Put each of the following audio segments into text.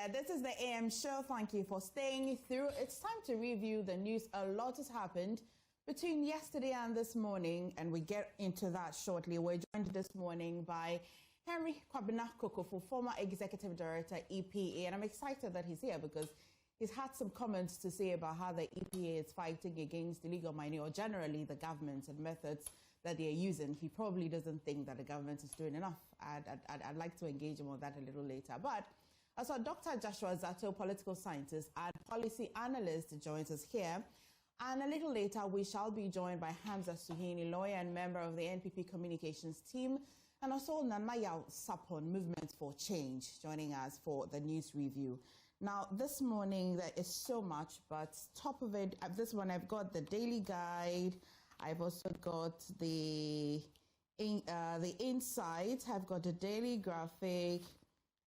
This is the AM show. Thank you for staying through. It's time to review the news. A lot has happened between yesterday and this morning, and we get into that shortly. We're joined this morning by Henry Kwabena Kokofo, former Executive Director, EPA, and I'm excited that he's here because he's had some comments to say about how the EPA is fighting against illegal mining, or generally the government and methods that they're using. He probably doesn't think that the government is doing enough. I'd like to engage him on that a little later. But also, Dr. Joshua Zato, political scientist and policy analyst, joins us here. And a little later, we shall be joined by Hamza Suhini, lawyer and member of the NPP communications team, and also Nanaya Sapon, Movement for Change, joining us for the news review. Now, this morning, there is so much, but top of it, this one, I've got the daily guide. I've also got the insights. I've got the daily graphic,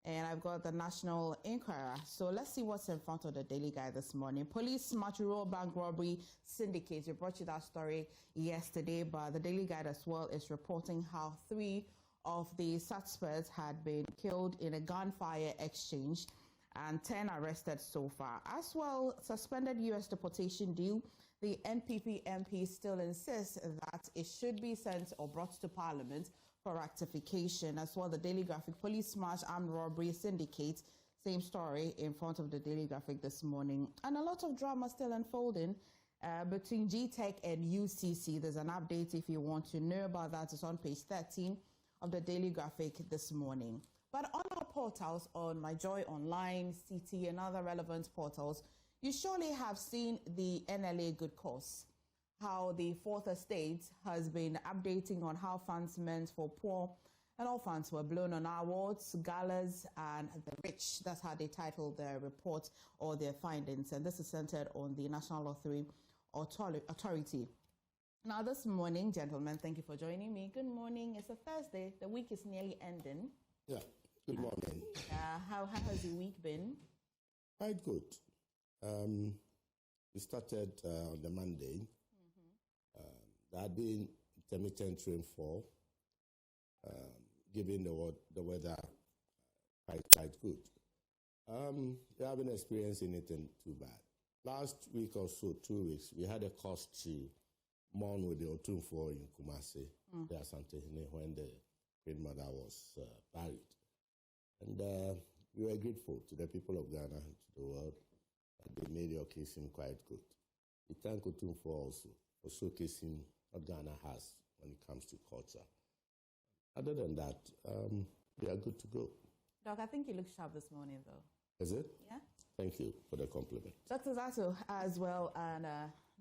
and I've got the National Inquirer. So let's see what's in front of the daily guide this morning. Police smash rural bank robbery syndicate. We brought you that story yesterday, but the daily guide as well is reporting how 3 of the suspects had been killed in a gunfire exchange and 10 arrested so far. As well, suspended U.S. deportation deal. The NPP MP still insists that it should be sent or brought to Parliament for rectification. As well, the Daily Graphic, police smash armed robbery syndicate. Same story in front of the Daily Graphic this morning. And a lot of drama still unfolding between GTech and UCC. There's an update if you want to know about that. It's on page 13 of the Daily Graphic this morning. But on our portals, on My Joy Online, CT, and other relevant portals, you surely have seen the NLA good cause, how the Fourth Estate has been updating on how funds meant for poor and orphans were blown on awards, galas, and the rich. That's how they titled their report or their findings. And this is centered on the National Lottery Authority. Now, this morning, gentlemen, thank you for joining me. Good morning. It's a Thursday. The week is nearly ending. Yeah, good morning. How has the week been? Quite good. We started on the Monday. There had been intermittent rainfall, giving the weather quite good. We haven't experienced anything too bad. Last week or so, 2 weeks, we had a cause to mourn with the Otumfo in Kumase, there something when the Queen Mother was buried. And we were grateful to the people of Ghana and to the world that they made the occasion quite good. We thank Otumfo also for showcasing what Ghana has when it comes to culture. Other than that, we are good to go. Doc, I think you look sharp this morning, though. Is it? Yeah. Thank you for the compliment. Dr. Zato as well, and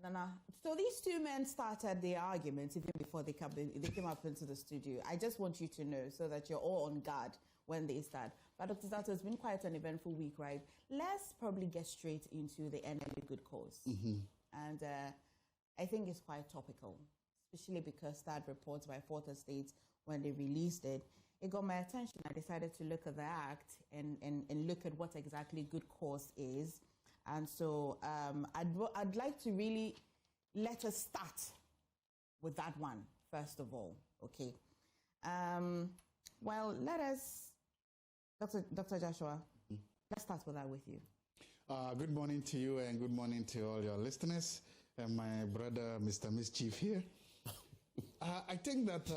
Nana. So these two men started their arguments even before they came up into the studio. I just want you to know so that you're all on guard when they start. But Dr. Zato, it's been quite an eventful week, right? Let's probably get straight into the NLA good cause. And I think it's quite topical, especially because that report by Fourth Estate, when they released it, it got my attention. I decided to look at the act and look at what exactly good cause is. And so I'd like to really let us start with that one, first of all, okay? Well, let us, Dr. Joshua, let's start with that with you. Good morning to you and good morning to all your listeners and my brother, Mr. Mischief here. I think that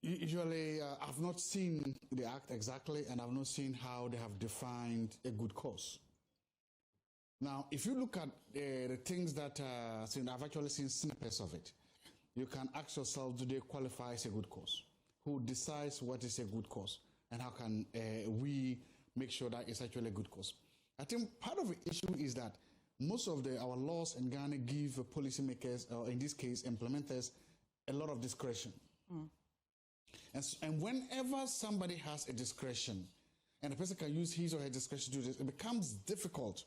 usually I've not seen the act exactly, and I've not seen how they have defined a good cause. Now, if you look at the things that I've actually seen snippets of it, you can ask yourself, do they qualify as a good cause? Who decides what is a good cause? And how can we make sure that it's actually a good cause? I think part of the issue is that most of our laws in Ghana give policymakers, or in this case, implementers, a lot of discretion. And whenever somebody has a discretion, and a person can use his or her discretion to do this, it becomes difficult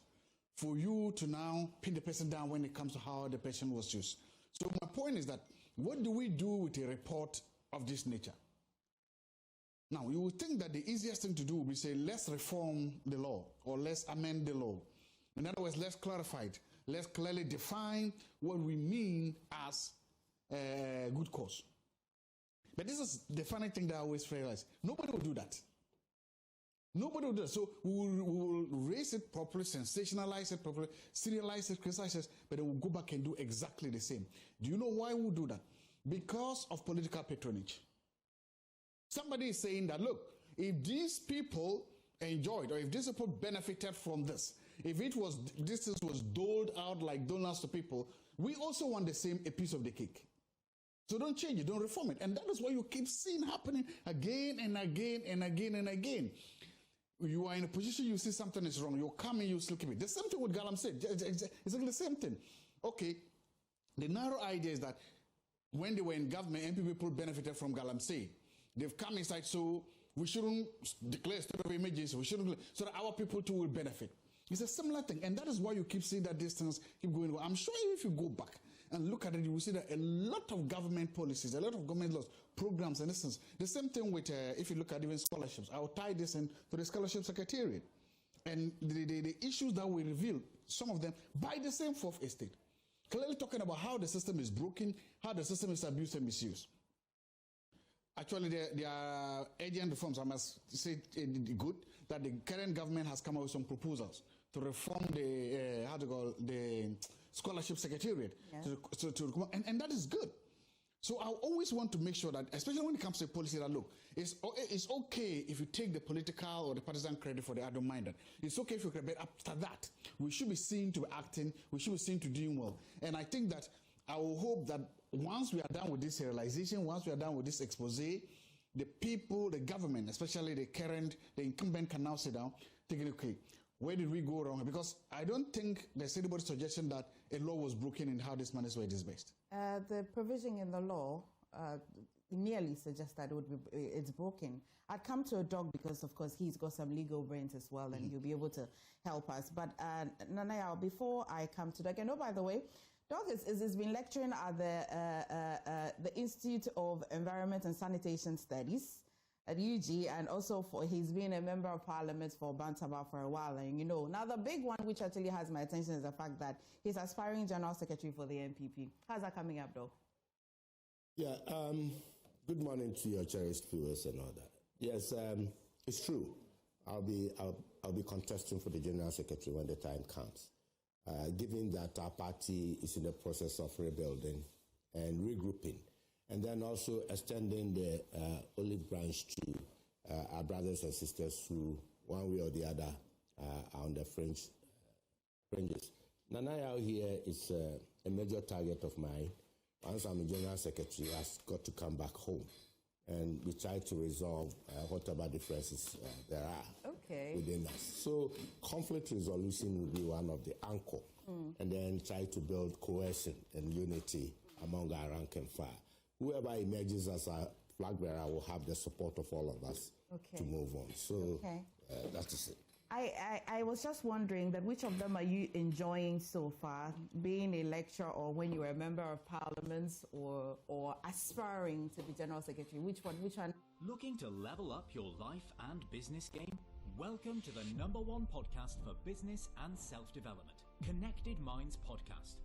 for you to now pin the person down when it comes to how the person was used. So my point is that, what do we do with a report of this nature? Now, you would think that the easiest thing to do would be say, let's reform the law, or let's amend the law. In other words, let's clarify it. Let's clearly define what we mean as a good cause. But this is the funny thing that I always realize. Nobody will do that. Nobody will do that. So we will raise it properly, sensationalize it properly, serialize it, criticize it, but then we'll go back and do exactly the same. Do you know why we'll do that? Because of political patronage. Somebody is saying that, look, if these people enjoyed, or if these people benefited from this, if this was doled out like donuts to people, we also want the same, a piece of the cake. So don't change it, don't reform it. And that is what you keep seeing happening again and again and again and again. You are in a position, you see something is wrong, you come in, you still keep it. The same thing with Galamsey, exactly the same thing. Okay, the narrow idea is that when they were in government, MP people benefited from Galamsey. They've come inside, so we shouldn't declare a state of emergency, we shouldn't, so that our people too will benefit. It's a similar thing, and that is why you keep seeing that these things keep going on. I'm sure if you go back and look at it, you will see that a lot of government policies, a lot of government laws, programs, and instance. The same thing with, if you look at even scholarships, I'll tie this in to the scholarship secretariat. And the issues that we reveal, some of them, by the same fourth estate. Clearly talking about how the system is broken, how the system is abused and misused. Actually, there are urgent reforms. I must say good that the current government has come up with some proposals to reform the scholarship secretariat. Yeah. And that is good. So I always want to make sure that, especially when it comes to policy, that look, it's okay if you take the political or the partisan credit for the I don't mind that. It's okay if you credit, but after that, we should be seen to be acting, we should be seen to doing well. And I think that I will hope that once we are done with this serialization, once we are done with this expose, the people, the government, especially the incumbent can now sit down, thinking, okay, where did we go wrong? Because I don't think there's anybody's suggestion that a law was broken in how this money is disbursed. The provision in the law merely suggests that it's broken. I'd come to a dog because, of course, he's got some legal brains as well, and he'll be able to help us. But Nanaya, before I come to Doug, and oh, by the way, Doug has been lecturing at the Institute of Environment and Sanitation Studies at UG, and also he's been a member of parliament for Bantaba for a while. And now the big one which actually has my attention is the fact that he's aspiring general secretary for the NPP. How's that coming up, though? Yeah, good morning to your cherished viewers and all that. Yes, it's true. I'll be contesting for the general secretary when the time comes. Given that our party is in the process of rebuilding and regrouping, and then also extending the olive branch to our brothers and sisters who, one way or the other, are on the fringes. Nanaya here is a major target of mine. Once I'm a general secretary, I've got to come back home, and we try to resolve whatever differences there are within us. So conflict resolution will be one of the anchor, and then try to build cohesion and unity among our rank and file. Whoever emerges as a flag bearer will have the support of all of us to move on. So that is it. I was just wondering that which of them are you enjoying so far, being a lecturer or when you were a member of parliament or aspiring to be general secretary? Which one? Looking to level up your life and business game? Welcome to the #1 podcast for business and self-development, Connected Minds Podcast.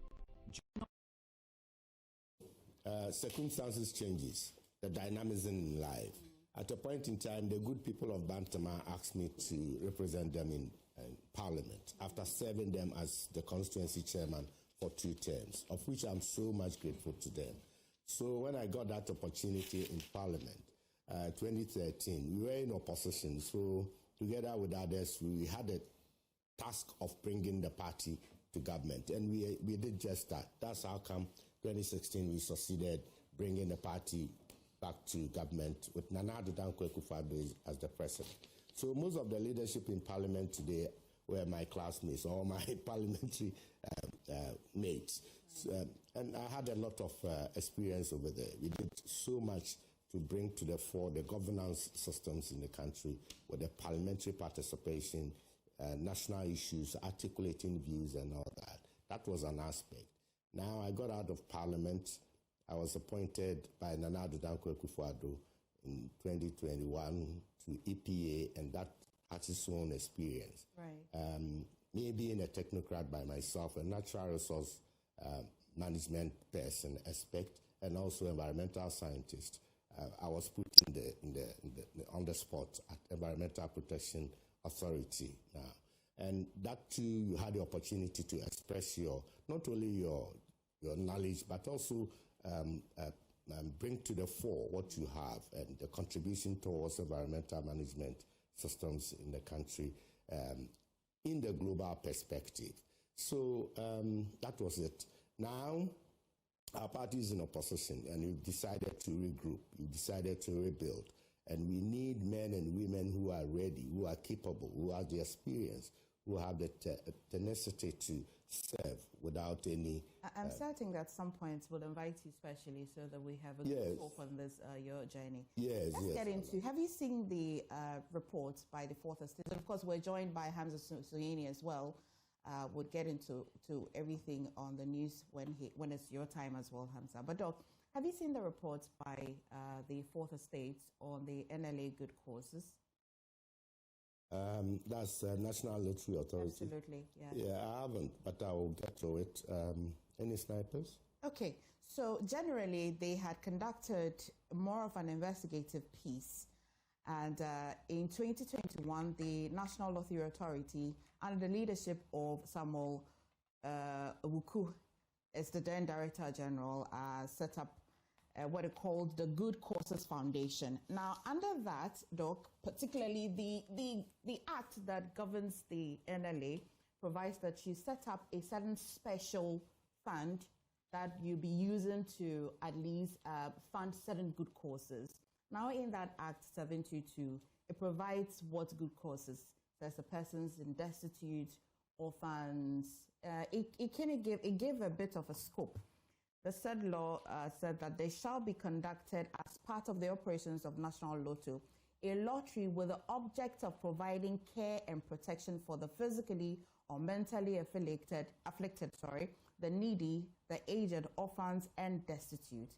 Circumstances changes, the dynamism in life. At a point in time, the good people of Bantama asked me to represent them in Parliament after serving them as the constituency chairman for 2 terms, of which I'm so much grateful to them. So when I got that opportunity in Parliament, 2013, we were in opposition. So together with others, we had a task of bringing the party to government, and we did just that. That's how come 2016 we succeeded bringing the party back to government with Nana Addo Dankwa Akufo-Addo as the president. So most of the leadership in parliament today were my classmates or my parliamentary mates. And I had a lot of experience over there. We did so much to bring to the fore the governance systems in the country with the parliamentary participation, national issues, articulating views and all that. That was an aspect. Now I got out of parliament. I was appointed by Nana Addo Dankwa Akufo-Addo in 2021 to EPA, and that has its own experience. Right. Me being a technocrat by myself, a natural resource management person aspect, and also environmental scientist, I was put on the spot at Environmental Protection Authority now. And that too, you had the opportunity to express not only your knowledge, but also bring to the fore what you have and the contribution towards environmental management systems in the country in the global perspective. So that was it. Now, our party is in opposition, and we've decided to regroup. We've decided to rebuild. And we need men and women who are ready, who are capable, who have the experience, who have the tenacity to serve without any... I'm certain that at some point we'll invite you specially so that we have a good talk on this, your journey. Yes, Let's get into... Have you seen the report by the Fourth Estate? Of course, we're joined by Hamza Suyeni as well. We'll get into everything on the news when it's your time as well, Hamza. But Doc, have you seen the report by the Fourth Estate on the NLA good causes? That's National Lottery Authority. Absolutely, yeah. Yeah, I haven't, but I will get to it. Any snipers? Okay, so generally they had conducted more of an investigative piece. And in 2021, the National Lottery Authority, under the leadership of Samuel Wuku, as the then Director General, set up what it called the Good Causes Foundation. Now, under that, Doc, particularly the act that governs the NLA provides that you set up a certain special fund that you'll be using to at least fund certain good causes. Now, in that Act 722, it provides what good causes. There's the persons in destitute, orphans. It gave a bit of a scope. The said law said that they shall be conducted as part of the operations of National Lotto, a lottery with the object of providing care and protection for the physically or mentally afflicted, the needy, the aged, orphans, and destitute.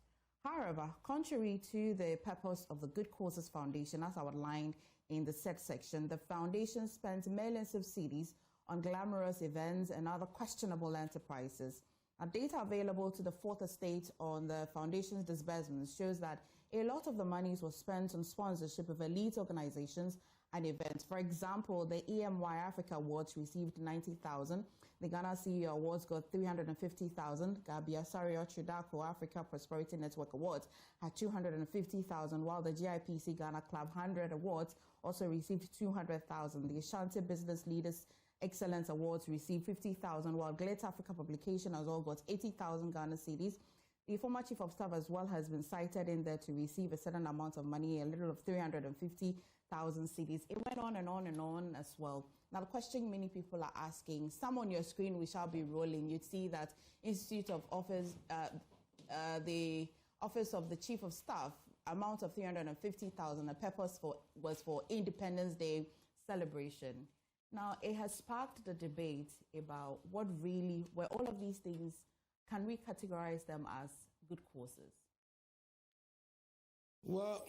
However, contrary to the purpose of the Good Causes Foundation, as outlined in the said section, the foundation spends millions of cedis on glamorous events and other questionable enterprises. Now, data available to the Fourth Estate on the foundation's disbursements shows that a lot of the monies was spent on sponsorship of elite organizations and events. For example, the EMY Africa Awards received 90,000. The Ghana CEO Awards got 350,000. Gabia Sario Chudako Africa Prosperity Network Awards had 250,000, while the GIPC Ghana Club 100 Awards also received 200,000. The Ashanti Business Leaders Excellence Awards received 50,000, while Glitz Africa Publication as well got 80,000 Ghana cedis. The former Chief of Staff as well has been cited in there to receive a certain amount of money, a little of 350,000 cedis. It went on and on and on as well. Now, the question many people are asking, some on your screen we shall be rolling. You'd see that Institute of Office, the Office of the Chief of Staff, amount of 350,000. The purpose was for Independence Day celebration. Now, it has sparked the debate about what really, were all of these things, can we categorize them as good causes? Well,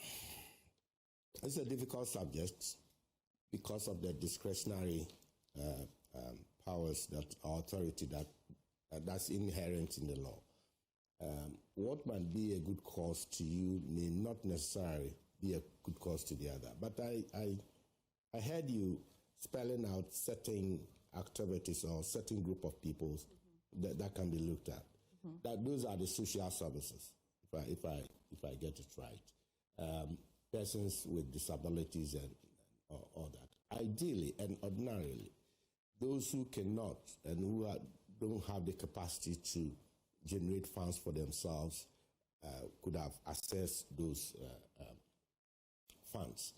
it's a difficult subject because of the discretionary powers that authority that's inherent in the law. What might be a good cause to you may not necessarily be a good cause to the other. But I heard you spelling out certain activities or certain group of people that can be looked at. That those are the social services, if I get it right. Persons with disabilities and all that. Ideally and ordinarily, those who cannot and who don't have the capacity to generate funds for themselves could have accessed those funds.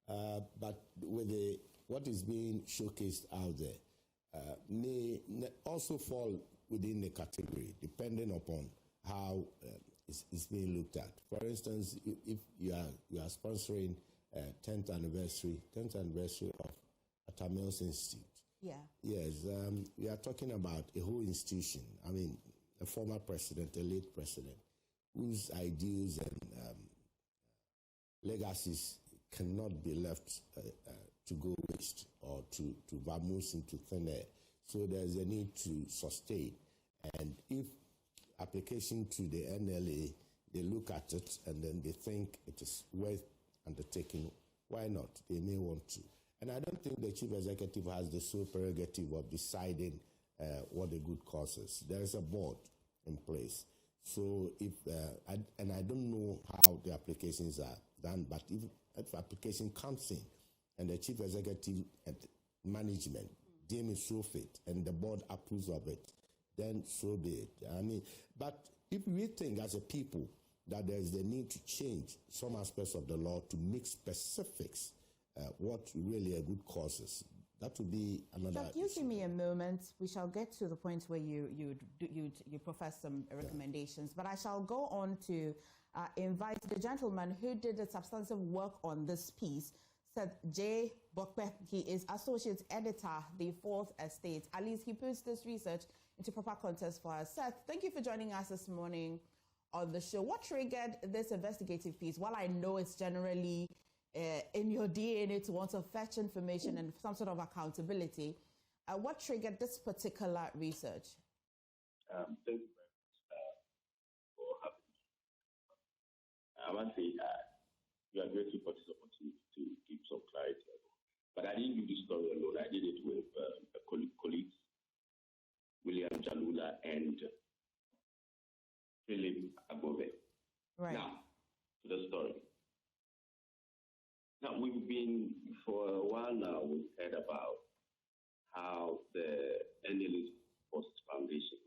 But with what is being showcased out there may also fall within the category, depending upon how it's being looked at. For instance, if you are sponsoring 10th anniversary of Atamils Institute. Yeah. Yes, we are talking about a whole institution. I mean, a former president, a late president, whose ideals and legacies cannot be left to go waste or to vamoose into thin air. So there's a need to sustain. And if application to the NLA they look at it and then they think it is worth undertaking. Why not? They may want to. And I don't think the chief executive has the sole prerogative of deciding what a good cause is. There is a board in place. So if, I don't know how the applications are done, but if application comes in and the chief executive and management deem it so fit and the board approves of it, then so be it. I mean, but if we think as a people that there is the need to change some aspects of the law to make specifics what really a good cause is, that would be another Jack, you give me a moment. We shall get to the point where you profess some recommendations, but I shall go on to invite the gentleman who did the substantive work on this piece, Seth J. Bokpe. He is associate editor, The Fourth Estate. At least he puts this research into proper context for us. Seth, thank you for joining us this morning on the show. What triggered this investigative piece? While I know it's generally in your DNA to want to fetch information and some sort of accountability, what triggered this particular research? Thank you very much for having me. I must say we are grateful for this opportunity to give some clarity. But I didn't do this story alone. I did it with colleagues, William Jalula and Philip Agove. Right. Now, to the story. Now, we've been, for a while now, we've heard about how the NLA Foundation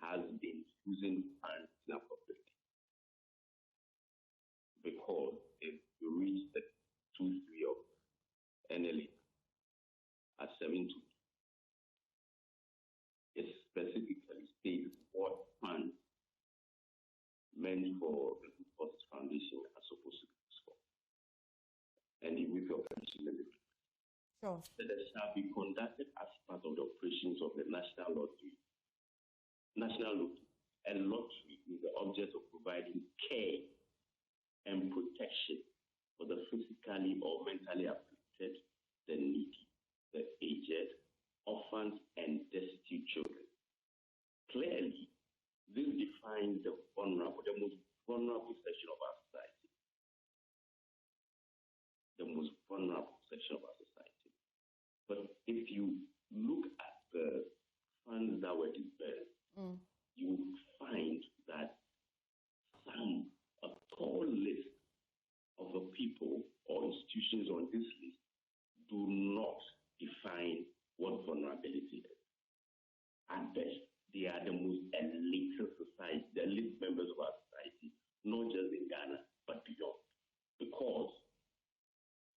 has been using funds inappropriately because if you reach the 2-3 of NLA at 7-2, it specifically states what funds meant for the Good Causes Foundation are supposed to be used for. And if we feel permission, let me Sure. that it shall be conducted as part of the operations of the National Lottery. National Lottery. And lottery is the object of providing care and protection for the physically or mentally afflicted, the needy, the aged, orphans, and destitute children. Clearly, this defines the most vulnerable section of our society. The most vulnerable section of our society. But if you look at the funds that were disbursed, you will find that a tall list of the people or institutions on this list do not define what vulnerability is. At best, they are the most elite society, the elite members of our society, not just in Ghana, but beyond. Because,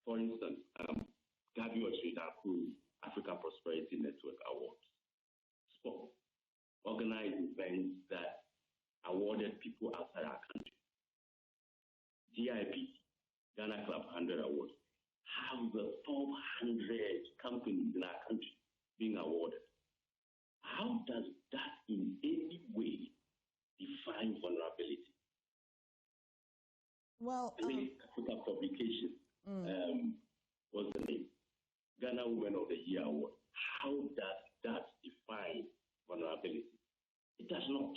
for instance, Gabi Oshiraku Africa Prosperity Network Awards organized events that awarded people outside our country. GIP, Ghana Club 100 Awards, have the top 100 companies in our country being awarded. How does that in any way define vulnerability? Well, Africa Publication, what's the name? Ghana Women of the Year Award. How does that define vulnerability? It does not.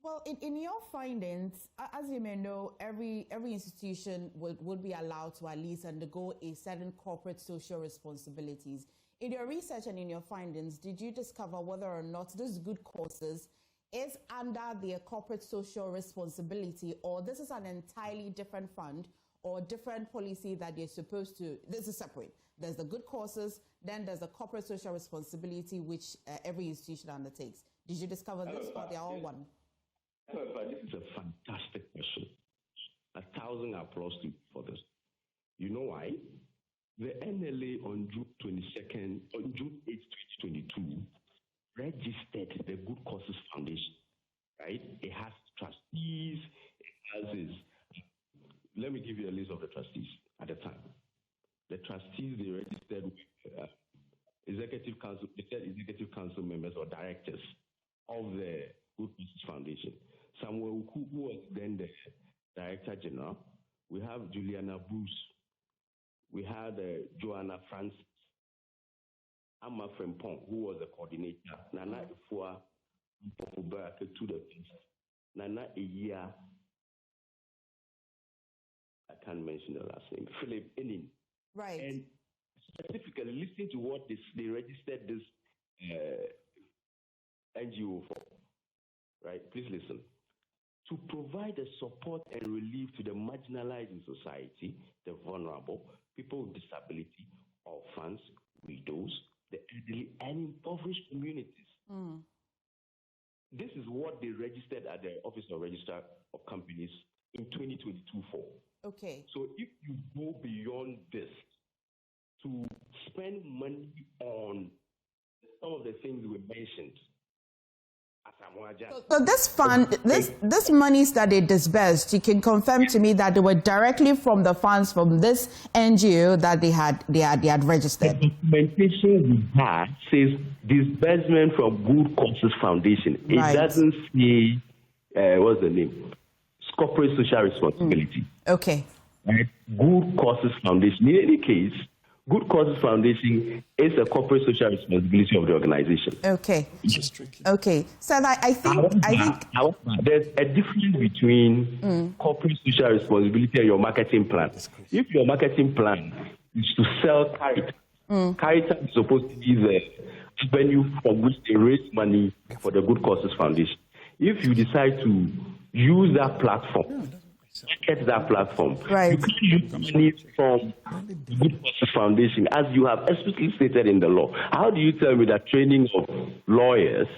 Well, in your findings, as you may know, every institution would be allowed to at least undergo a certain corporate social responsibilities. In your research and in your findings, did you discover whether or not this good causes is under their corporate social responsibility, or this is an entirely different fund or different policy that they're supposed to? This is separate. There's the good causes, then there's the corporate social responsibility, which every institution undertakes. Did you discover this, or they're all one? This is a fantastic question. 1,000 applause to you for this. You know why? The NLA on June 22nd, on June 8th, 2022, registered the Good Causes Foundation, right? It has trustees, it has this. Let me give you a list of the trustees at the time. The trustees, they registered with executive council members or directors of the Good Causes Foundation. Samuel who was then the Director General. We have Juliana Bruce. We had Joanna Francis. Amma Frempong, who was the coordinator. Nana Ifua Mpofuba to the Nana Eya, I can't mention the last name, Philip Enin. Right. And specifically, listen to what they registered this NGO for. Right? Please listen. To provide the support and relief to the marginalized in society, the vulnerable, people with disability, orphans, widows, the elderly, and impoverished communities. This is what they registered at the Office of Registrar of Companies in 2022 for. Okay. So if you go beyond this to spend money on some of the things we mentioned, so this fund, this monies that they disbursed, you can confirm to me that they were directly from the funds from this NGO that they had registered. The documentation we had says disbursement from Good Causes Foundation. Right. It doesn't say what's the name? Corporate social responsibility. Okay. Right? Good Causes Foundation. In any case, Good Causes Foundation is a corporate social responsibility of the organization. Okay. Okay. So I think however, there's a difference between corporate social responsibility and your marketing plan. If your marketing plan is to sell Caritas, Caritas is supposed to be the venue from which they raise money for the Good Causes Foundation. If you decide to use that platform, market that platform, right, you can use money from the Good Causes Foundation, as you have explicitly stated in the law. How do you tell me that training of lawyers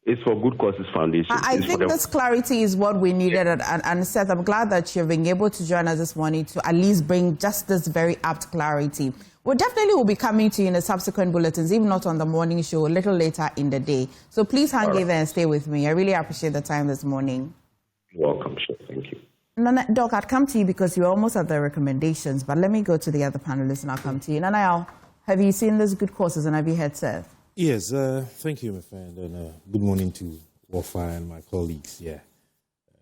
is for Good Causes Foundation? I think this clarity is what we needed, and Seth, I'm glad that you've been able to join us this morning to at least bring just this very apt clarity. We definitely will be coming to you in the subsequent bulletins, even not on the morning show, a little later in the day. So please hang in there and stay with me. I really appreciate the time this morning. You're welcome, sure. Thank you. Nana, Doc, I'd come to you because you're almost at the recommendations, but let me go to the other panelists and I'll come to you. Nana, have you seen these good courses and have you heard Seth? Yes, thank you, my friend, and good morning to Wafa and my colleagues. Yeah,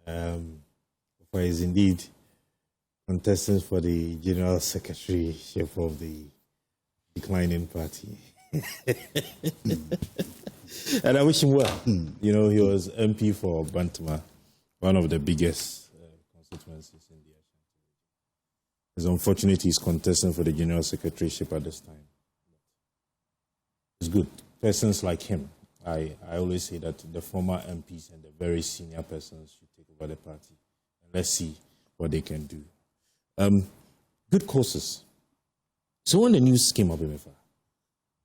Wafa is indeed contestant for the general secretaryship of the declining party. And I wish him well. You know, he was MP for Bantama, one of the biggest constituencies in the Ashanti. It's unfortunate he's contesting for the general secretaryship at this time. It's good. Persons like him, I always say that the former MPs and the very senior persons should take over the party. And let's see what they can do. Good courses. So when the news came up in Mefa,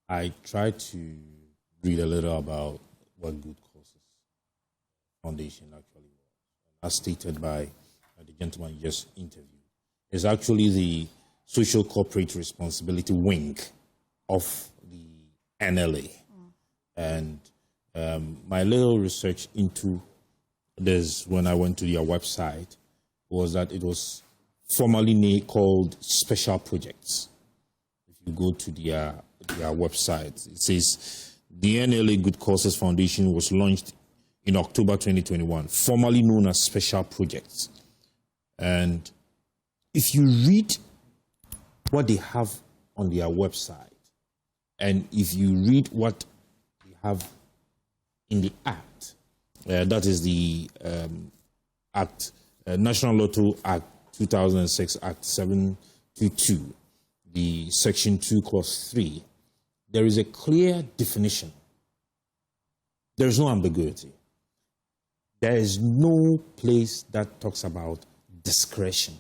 I tried to read a little about what Good Courses Foundation actually was. As stated by the gentleman you just interviewed, it's actually the social corporate responsibility wing of the NLA. And my little research into this when I went to their website was that it was formerly called Special Projects. If you go to their website, it says the NLA Good Causes Foundation was launched in October 2021, formerly known as Special Projects. And if you read what they have on their website, and if you read what they have in the Act, that is the Act, National Lotto Act 2006, Act 722, the Section 2, Clause 3, there is a clear definition. There is no ambiguity. There is no place that talks about discretion.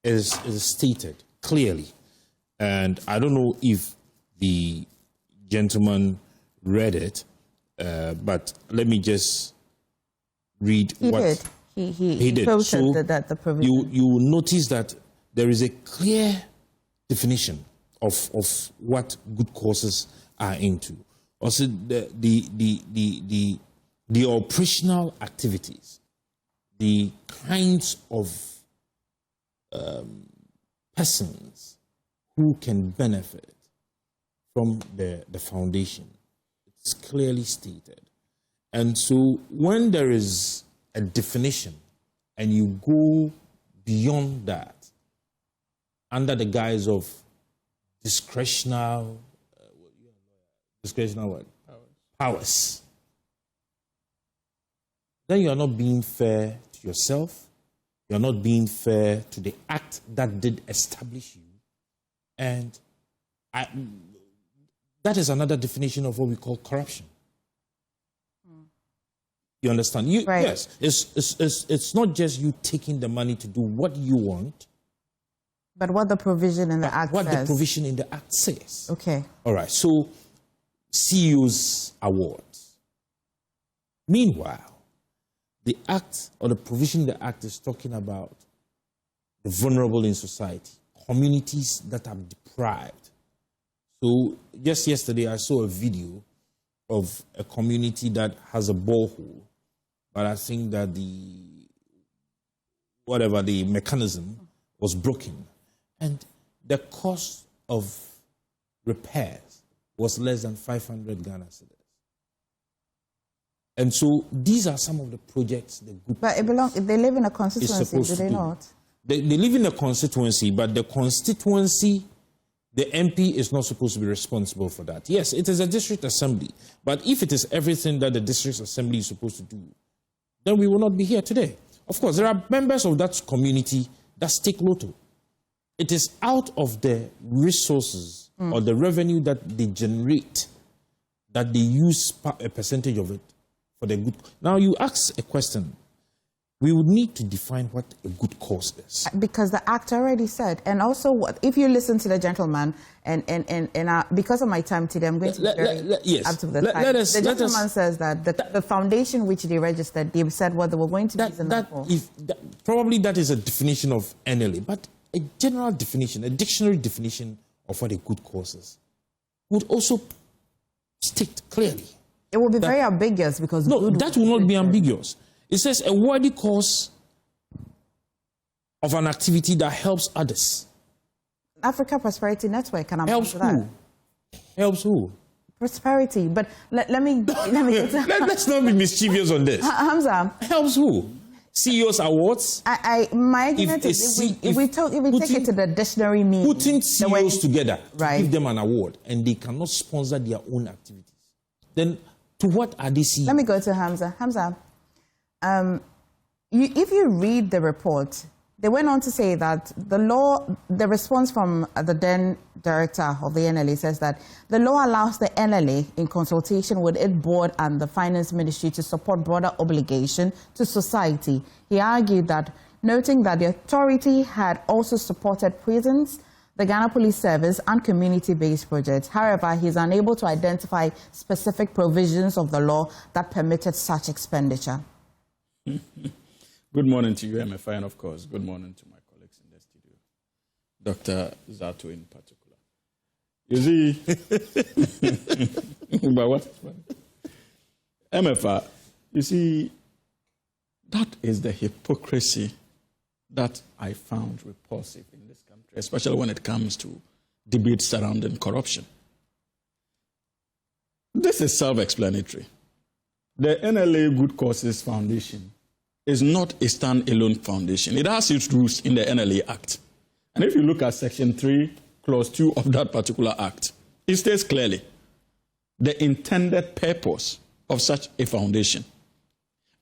It is stated clearly. And I don't know if the gentleman read it, but let me just read what he did. So the provision. you will notice that there is a clear definition of what good causes are into. Also, the operational activities, the kinds of persons who can benefit from the foundation. It's clearly stated. And so when there is a definition and you go beyond that, under the guise of discretional what? Powers. then you are not being fair to yourself. You are not being fair to the act that did establish you. And that is another definition of what we call corruption. You understand? Right. Yes, it's not just you taking the money to do what you want. But what the provision in the act what says. the provision in the act says. Okay. All right, so CEO's awards. Meanwhile, the act or the provision in the act is talking about the vulnerable in society, communities that are deprived. So just yesterday, I saw a video of a community that has a borehole, but I think that the mechanism was broken. And the cost of repairs was less than 500 Ghana cedis. And so these are some of the projects the good. But they live in a constituency, do they not? They live in a constituency, but the constituency, the MP is not supposed to be responsible for that. Yes, it is a district assembly, but if it is everything that the district assembly is supposed to do, then we will not be here today. Of course, there are members of that community that stake lotto. It is out of the resources or the revenue that they generate that they use a percentage of it for the good. Now, you ask a question. We would need to define what a good cause is. Because the act already said. And also, if you listen to the gentleman, and because of my time today, I'm going to be very up to the time. The gentleman says that the foundation which they registered, they said what they were going to be. Probably that is a definition of NLA, but a general definition, a dictionary definition of what a good cause is, would also state clearly. It will be very ambiguous because... No, that will not be ambiguous. It says a worthy cause of an activity that helps others. Africa Prosperity Network, can I helps who? Helps who? Prosperity. But let me let's not be mischievous on this. Hamza. Helps who? CEO's awards? My argument is if we take it to the dictionary meaning. Putting CEOs together to give them an award and they cannot sponsor their own activities, then to what are they CEOs? Let me go to Hamza. Hamza. If you read the report, they went on to say that the response from the then director of the NLA says that the law allows the NLA, in consultation with its board and the finance ministry, to support broader obligation to society. He argued that, noting that the authority had also supported prisons, the Ghana Police Service, and community-based projects. However, he is unable to identify specific provisions of the law that permitted such expenditure. Good morning to you, MFI, and of course, good morning to my colleagues in the studio, Dr. Zato in particular. You see, but what? MFI, you see, that is the hypocrisy that I found repulsive in this country, especially when it comes to debates surrounding corruption. This is self-explanatory. The NLA Good Causes Foundation is not a stand-alone foundation. It has its roots in the NLA Act. And if you look at Section 3, Clause 2 of that particular act, it states clearly the intended purpose of such a foundation.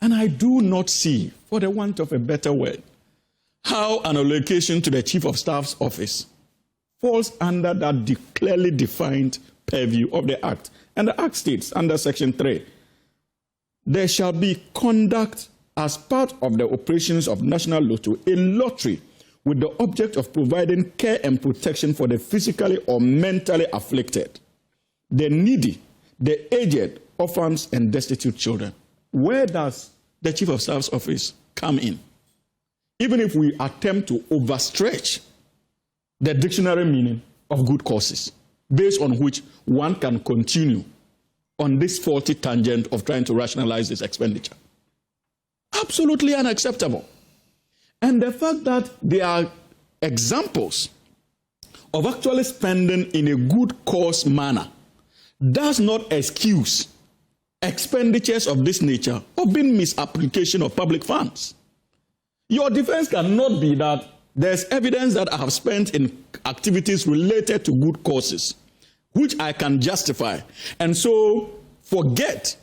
And I do not see, for the want of a better word, how an allocation to the Chief of Staff's office falls under that clearly defined purview of the Act. And the Act states, under Section 3, there shall be conduct as part of the operations of National Lotto, a lottery with the object of providing care and protection for the physically or mentally afflicted, the needy, the aged, orphans, and destitute children. Where does the Chief of Staff's office come in? Even if we attempt to overstretch the dictionary meaning of good causes, based on which one can continue on this faulty tangent of trying to rationalize this expenditure. Absolutely unacceptable. And the fact that there are examples of actually spending in a good cause manner does not excuse expenditures of this nature or being misapplication of public funds. Your defense cannot be that there's evidence that I have spent in activities related to good causes, which I can justify, and so forget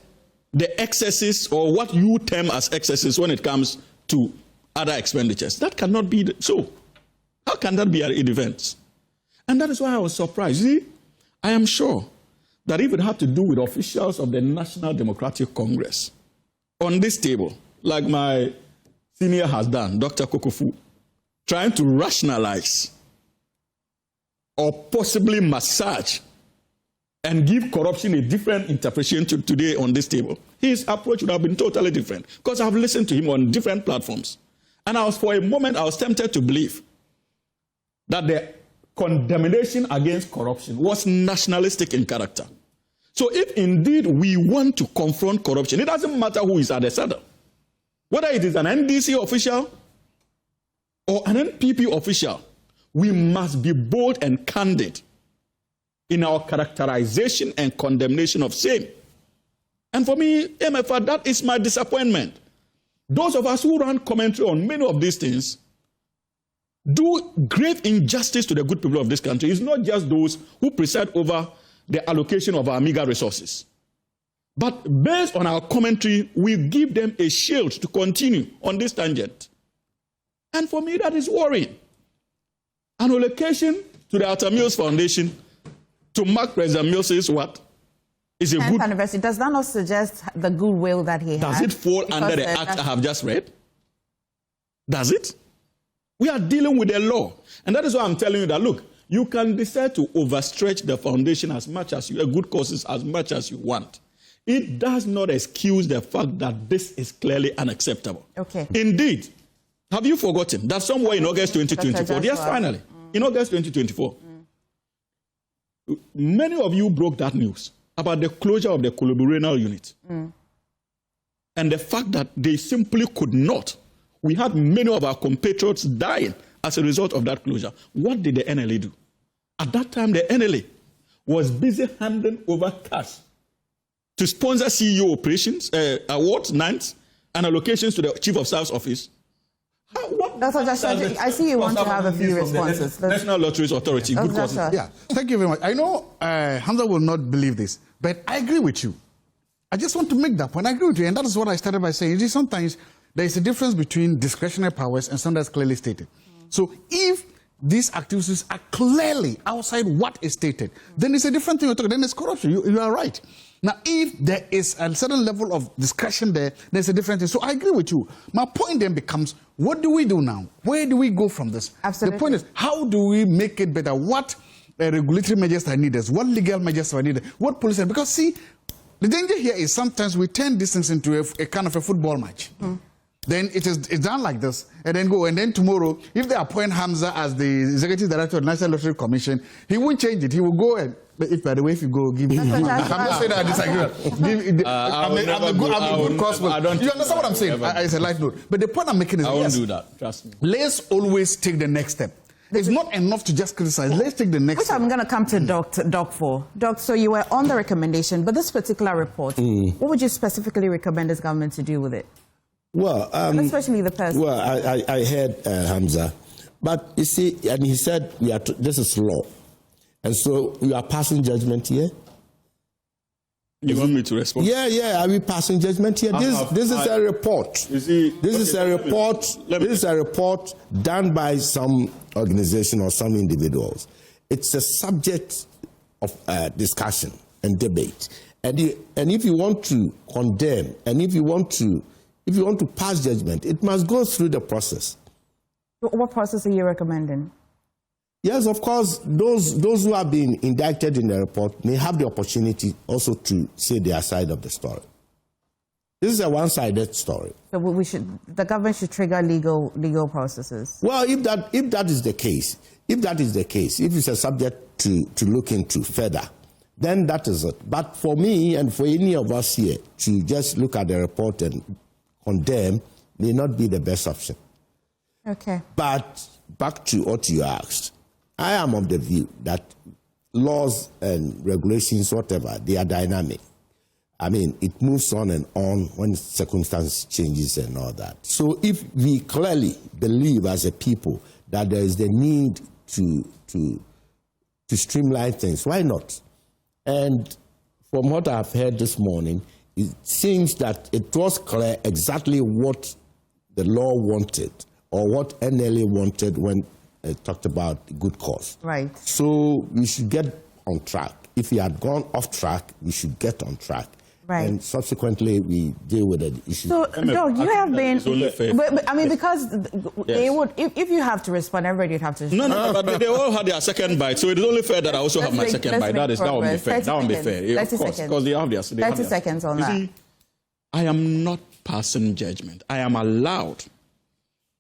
the excesses or what you term as excesses when it comes to other expenditures. That cannot be so. How can that be a defense? And that is why I was surprised. See, I am sure that if it had to do with officials of the National Democratic Congress on this table, like my senior has done, Dr. Kokofu, trying to rationalize or possibly massage and give corruption a different interpretation today on this table, his approach would have been totally different, because I've listened to him on different platforms. And for a moment, I was tempted to believe that the condemnation against corruption was nationalistic in character. So if indeed we want to confront corruption, it doesn't matter who is at the center. Whether it is an NDC official or an NPP official, we must be bold and candid in our characterization and condemnation of same. And for me, MFR, that is my disappointment. Those of us who run commentary on many of these things do grave injustice to the good people of this country. It's not just those who preside over the allocation of our meager resources. But based on our commentary, we give them a shield to continue on this tangent. And for me, that is worrying. An allocation to the Arthur Mills Foundation to mark President Mills' what? Is a 10th good anniversary. Does that not suggest the goodwill that he has? Does it fall under the act I have just read? Does it? We are dealing with the law. And that is why I'm telling you that, look, you can decide to overstretch the foundation as much as you, good causes as much as you want. It does not excuse the fact that this is clearly unacceptable. Okay. Indeed, have you forgotten that somewhere in August 2024, yes, finally, in August 2024, many of you broke that news about the closure of the Koloburu unit. And the fact that they simply could not. We had many of our compatriots dying as a result of that closure. What did the NLA do? At that time, the NLA was busy handing over cash to sponsor CEO operations, awards, nights, and allocations to the Chief of Staff's office. I see you want to have a few responses. National Lotteries Authority. Good causes. Yeah, thank you very much. I know Hamza will not believe this, but I agree with you. I just want to make that point. I agree with you, and that is what I started by saying. You see, sometimes there is a difference between discretionary powers and something that's clearly stated. So if these activities are clearly outside what is stated, then it's a different thing. Then it's corruption. You are right. Now, if there is a certain level of discretion there, there's a different thing. So I agree with you. My point then becomes, what do we do now? Where do we go from this? Absolutely. The point is, how do we make it better? What regulatory measures are needed? What legal measures are needed? What policy? Because see, the danger here is sometimes we turn this things into a kind of a football match. Then it's done like this, and then go. And then tomorrow, if they appoint Hamza as the executive director of the National Lottery Commission, he won't change it. He will go and, if by the way, if you go, give me. I'm not saying that I disagree. I'm a good crossbow. You understand what I'm saying? It's a life note. But the point I'm making is, I won't do that. Trust me. Let's always take the next step. It's not enough to just criticize. Let's take the next step. I'm going to come to Doc for. Doc, so you were on the recommendation, but this particular report, what would you specifically recommend this government to do with it? Well, especially the person. Well, I heard Hamza, but you see, and he said this is law, and so we are passing judgment here. You want me to respond? Yeah. Are we passing judgment here? This is a report. You see, this is a report. This is a report done by some organization or some individuals. It's a subject of discussion and debate. And if you want to condemn, and if you want to pass judgment, it must go through the process. What process are you recommending? Yes, of course, those who have been indicted in the report may have the opportunity also to say their side of the story. This is a one-sided story. So the government should trigger legal processes. Well, if that is the case, if it's a subject to look into further, then that is it. But for me and for any of us here to just look at the report and condemn may not be the best option. Okay. But back to what you asked, I am of the view that laws and regulations, whatever, they are dynamic. I mean, it moves on and on when circumstances changes and all that. So if we clearly believe as a people that there is the need to streamline things, why not? And from what I've heard this morning, it seems that it was clear exactly what the law wanted or what NLA wanted when it talked about good cause. Right. So we should get on track. If we had gone off track, we should get on track. Right. And subsequently, we deal with the issue. So, Doug, you have been, but I mean, because they would, if you have to respond, everybody would have to respond. No, but they all had their second bite, so it is only fair that I also have my second bite. That would be fair. That would be fair. Yeah, of course, because they have their. 30 seconds on that. See, I am not passing judgment. I am allowed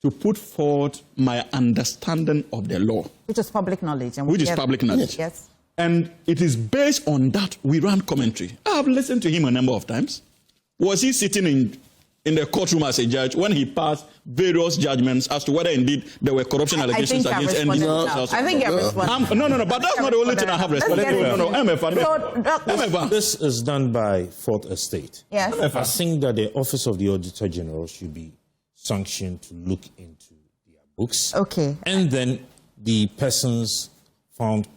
to put forward my understanding of the law. Which is public knowledge. And which is public knowledge. Yes. And it is based on that we run commentary. I have listened to him a number of times. Was he sitting in the courtroom as a judge when he passed various judgments as to whether indeed there were corruption allegations against NDC? I think you're responding. No, but that's not the only thing I have responded to. No, MFA. This is done by Fourth Estate. Yes. I think that the Office of the Auditor General should be sanctioned to look into their books. Okay. And then the persons found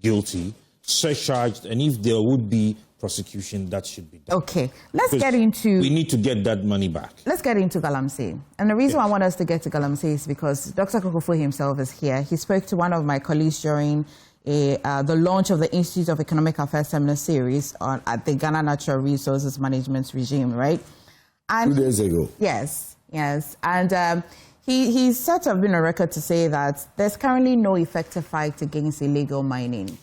guilty, surcharged, and if there would be prosecution, that should be done. Okay, let's get into... We need to get that money back. Let's get into Galamsey. And the reason I want us to get to Galamsey is because Dr. Kokofo himself is here. He spoke to one of my colleagues during the launch of the Institute of Economic Affairs Seminar Series at the Ghana Natural Resources Management Regime, right? And 2 days ago. Yes. And he's sort of been on record to say that there's currently no effective fight against illegal mining.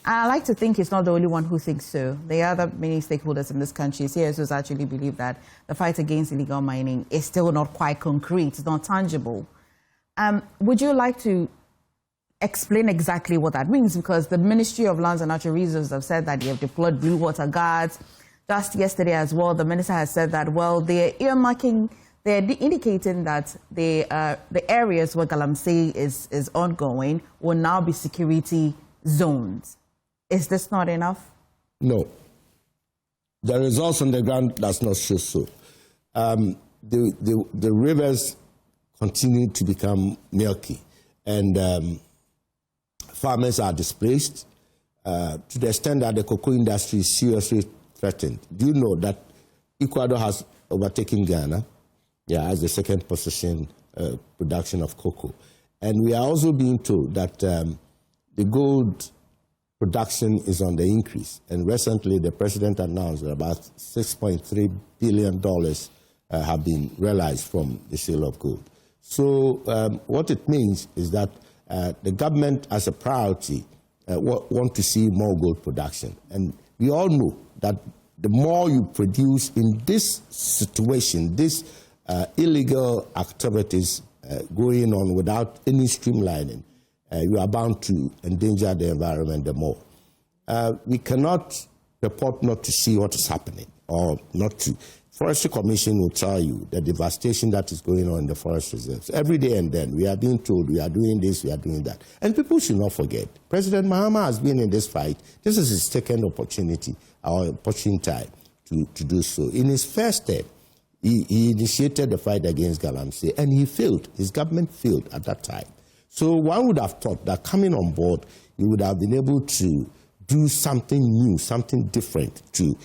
And I like to think he's not the only one who thinks so. There are other many stakeholders in this country, CSOs actually believe that the fight against illegal mining is still not quite concrete, it's not tangible. Would you like to explain exactly what that means? Because the Ministry of Lands and Natural Resources have said that they have deployed blue water guards. Just yesterday as well, the minister has said that, well, they're earmarking, they're indicating that the areas where Galamsey is ongoing will now be security zones. Is this not enough? No. The results on the ground does not show so. The rivers continue to become milky, and farmers are displaced to the extent that the cocoa industry is seriously threatened. Do you know that Ecuador has overtaken Ghana? As the second position production of cocoa. And we are also being told that the gold production is on the increase. And recently, the president announced that about $6.3 billion have been realized from the sale of gold. So what it means is that the government, as a priority, want to see more gold production. And we all know that the more you produce in this situation, this illegal activities going on without any streamlining, you are bound to endanger the environment the more. We cannot purport not to see what is happening or not to. Forestry Commission will tell you the devastation that is going on in the forest reserves. Every day and then, we are being told we are doing this, we are doing that. And people should not forget, President Mahama has been in this fight. This is his second opportunity, our opportune time to do so. In his first step, he initiated the fight against Galamsey, and he failed. His government failed at that time. So one would have thought that coming on board, he would have been able to do something new, something different to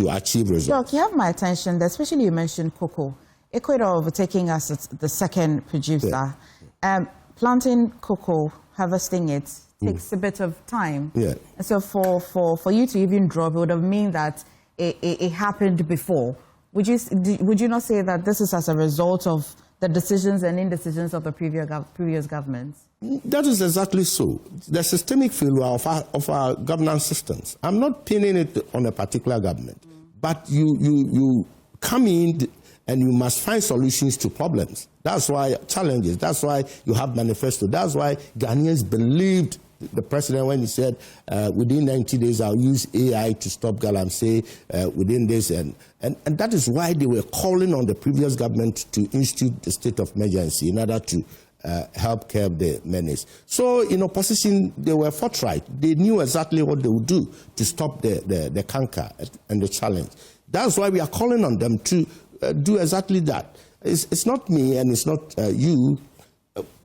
achieve results. Doc, you have my attention, especially you mentioned cocoa. Ecuador overtaking us as the second producer. Yeah. Planting cocoa, harvesting it, takes a bit of time. Yeah. And so for you to even drop, it would have meant that it happened before. Would you not say that this is as a result of the decisions and indecisions of the previous governments? That is exactly so. The systemic failure of our governance systems. I'm not pinning it on a particular government, but you come in and you must find solutions to problems. That's why challenges. That's why you have manifesto. That's why Ghanaians believed the president when he said, within 90 days, I'll use AI to stop Galamsey within this. And that is why they were calling on the previous government to institute the state of emergency in order to help curb the menace. So in opposition, they were forthright. They knew exactly what they would do to stop the canker and the challenge. That's why we are calling on them to do exactly that. It's not me and it's not you.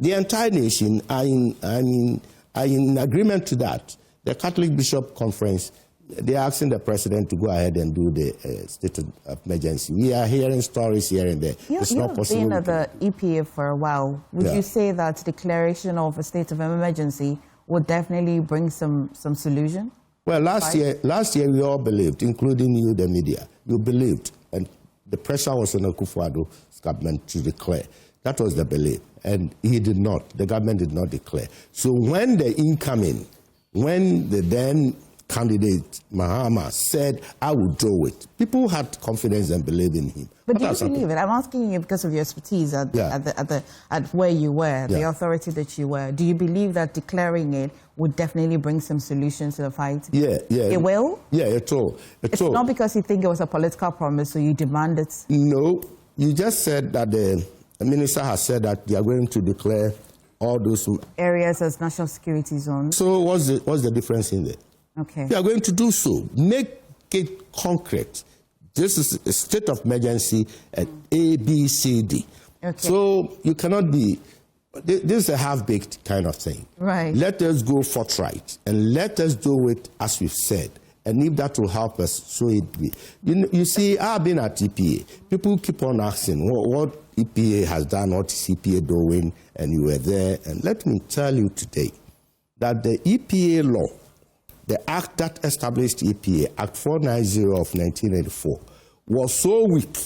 The entire nation are in agreement to that. The Catholic Bishop Conference they're asking the president to go ahead and do the state of emergency. We are hearing stories here and there. It's not possible. You've been at the EPA for a while. Would you say that declaration of a state of emergency would definitely bring some solution? Well, last year we all believed, including you, the media. You believed, and the pressure was on Akufo-Addo's government to declare. That was the belief, and he did not. The government did not declare. So when the then candidate Mahama said, "I will do it," people had confidence and believed in him. But do you believe it? I'm asking you because of your expertise at where you were, the authority that you were. Do you believe that declaring it would definitely bring some solutions to the fight? Yeah. It will? Yeah, it will. It's not because you think it was a political promise, so you demand it? No. You just said that the minister has said that they are going to declare all those areas as national security zones. So what's the difference in there? Okay. They are going to do so. Make it concrete. This is a state of emergency at A, B, C, D. Okay. So you cannot be, this is a half-baked kind of thing. Right. Let us go forthright and let us do it as we've said. And if that will help us, so it be. You see, I've been at EPA. People keep on asking what EPA has done, what is EPA doing, and you were there. And let me tell you today that the EPA law, the act that established EPA, Act 490 of 1984, was so weak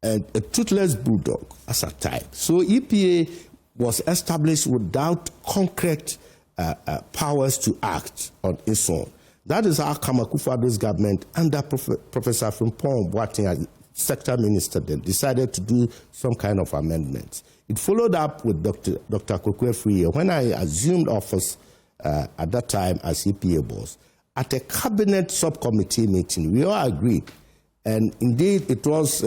and a toothless bulldog as a type. So EPA was established without concrete powers to act on its own. That is how Akufo-Addo's government, under Professor Frimpong Boateng as sector minister, then decided to do some kind of amendments. It followed up with Dr. Kokode-Nwamase. When I assumed office at that time as EPA boss, at a cabinet subcommittee meeting, we all agreed, and indeed it was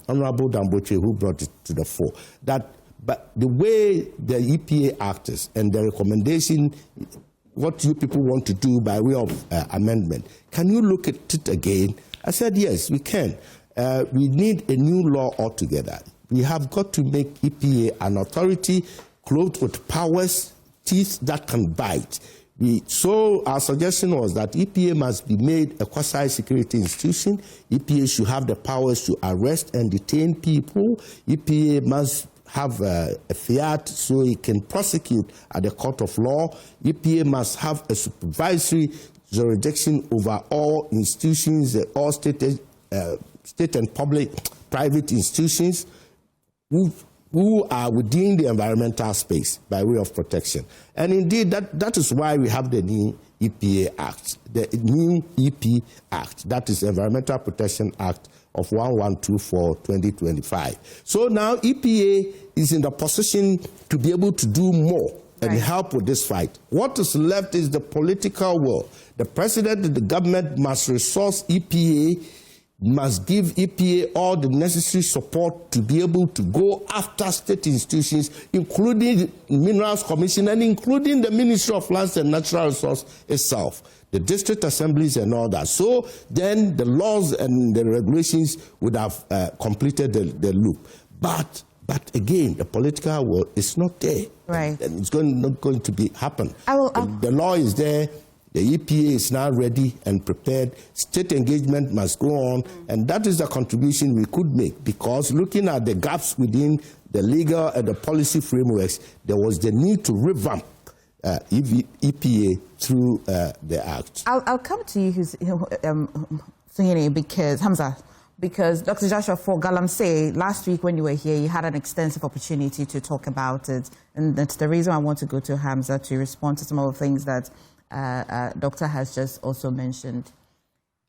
Honorable Damboche who brought it to the fore, that but the way the EPA acts and the recommendation, what you people want to do by way of amendment, can you look at it again? I said, yes, we can. We need a new law altogether. We have got to make EPA an authority clothed with powers, teeth that can bite. So our suggestion was that EPA must be made a quasi-security institution. EPA should have the powers to arrest and detain people. EPA must have a fiat so it can prosecute at the court of law. EPA must have a supervisory jurisdiction over all institutions, all state and private institutions who are within the environmental space by way of protection. And indeed, that is why we have the new EPA Act, the new EP Act, that is Environmental Protection Act of 1124/2025. So now EPA is in the position to be able to do more and help with this fight. What is left is the political will. The president and the government must resource EPA, must give EPA all the necessary support to be able to go after state institutions, including the Minerals Commission and including the Ministry of Lands and Natural Resources itself, the district assemblies and all that. So then the laws and the regulations would have completed the loop. But again, the political will is not there. Right. And it's not going to happen. The law is there. The EPA is now ready and prepared. State engagement must go on, and that is the contribution we could make, because looking at the gaps within the legal and the policy frameworks, there was the need to revamp EPA through the Act. I'll come to you, Sunyene, because Hamza, because Dr. Joshua for Galamsey, last week when you were here, you had an extensive opportunity to talk about it, and that's the reason I want to go to Hamza to respond to some of the things that Doctor has just also mentioned.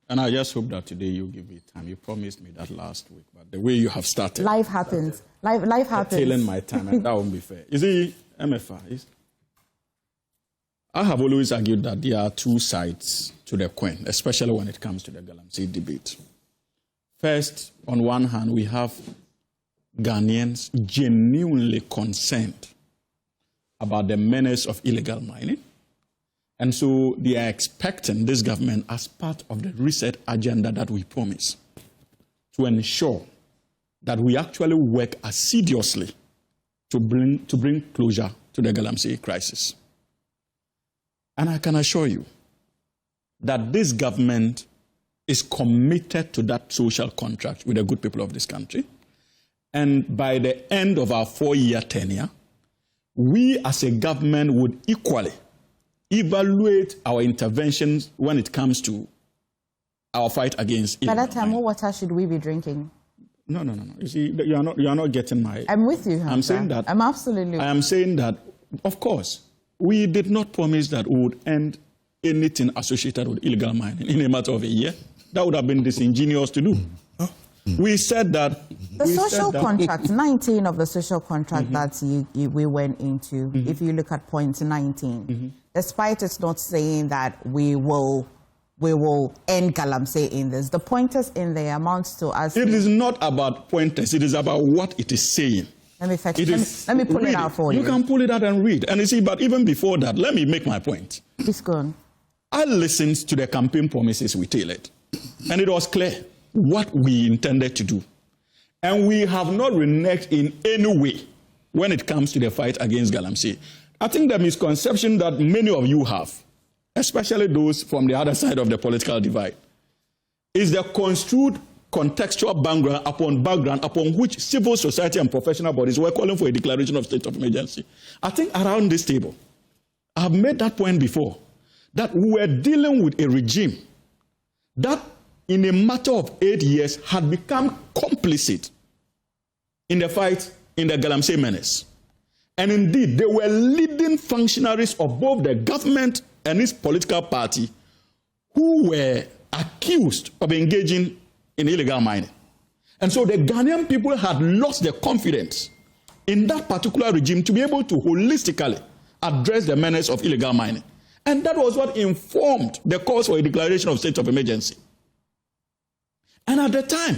And I just hope that today you give me time. You promised me that last week, but the way you have started. Life happens. Life happens. Tailing my time, and that won't be fair. You see, MFR, I have always argued that there are two sides to the coin, especially when it comes to the Galamsey debate. First, on one hand, we have Ghanaians genuinely concerned about the menace of illegal mining. And so they are expecting this government, as part of the reset agenda that we promise, to ensure that we actually work assiduously to bring closure to the Galamsey crisis. And I can assure you that this government is committed to that social contract with the good people of this country. And by the end of our 4-year tenure, we as a government would equally evaluate our interventions when it comes to our fight against illegal By that time, mining. what water should we be drinking? No. You see, you are not getting my... I'm with you, Hamza. I'm saying that... I'm absolutely... I am saying that, of course, we did not promise that we would end anything associated with illegal mining in a matter of a year. That would have been disingenuous to do. We said that... The social contract, 19 of the social contract that we went into, if you look at point 19, despite it's not saying that we will end galamsey in this, the pointers in there amounts to us... It is not about pointers. It is about what it is saying. Let me fetch let me pull it out for you. You can pull it out and read. And you see, but even before that, let me make my point. Please go on. I listened to the campaign promises we tailored, and it was clear what we intended to do. And we have not reneged in any way when it comes to the fight against galamsey. I think the misconception that many of you have, especially those from the other side of the political divide, is the construed contextual background upon which civil society and professional bodies were calling for a declaration of state of emergency. I think around this table, I've made that point before, that we were dealing with a regime that in a matter of 8 years had become complicit in the fight in the galamsey menace. And indeed, they were leading functionaries of both the government and its political party who were accused of engaging in illegal mining. And so the Ghanaian people had lost their confidence in that particular regime to be able to holistically address the menace of illegal mining. And that was what informed the calls for a declaration of state of emergency. And at the time,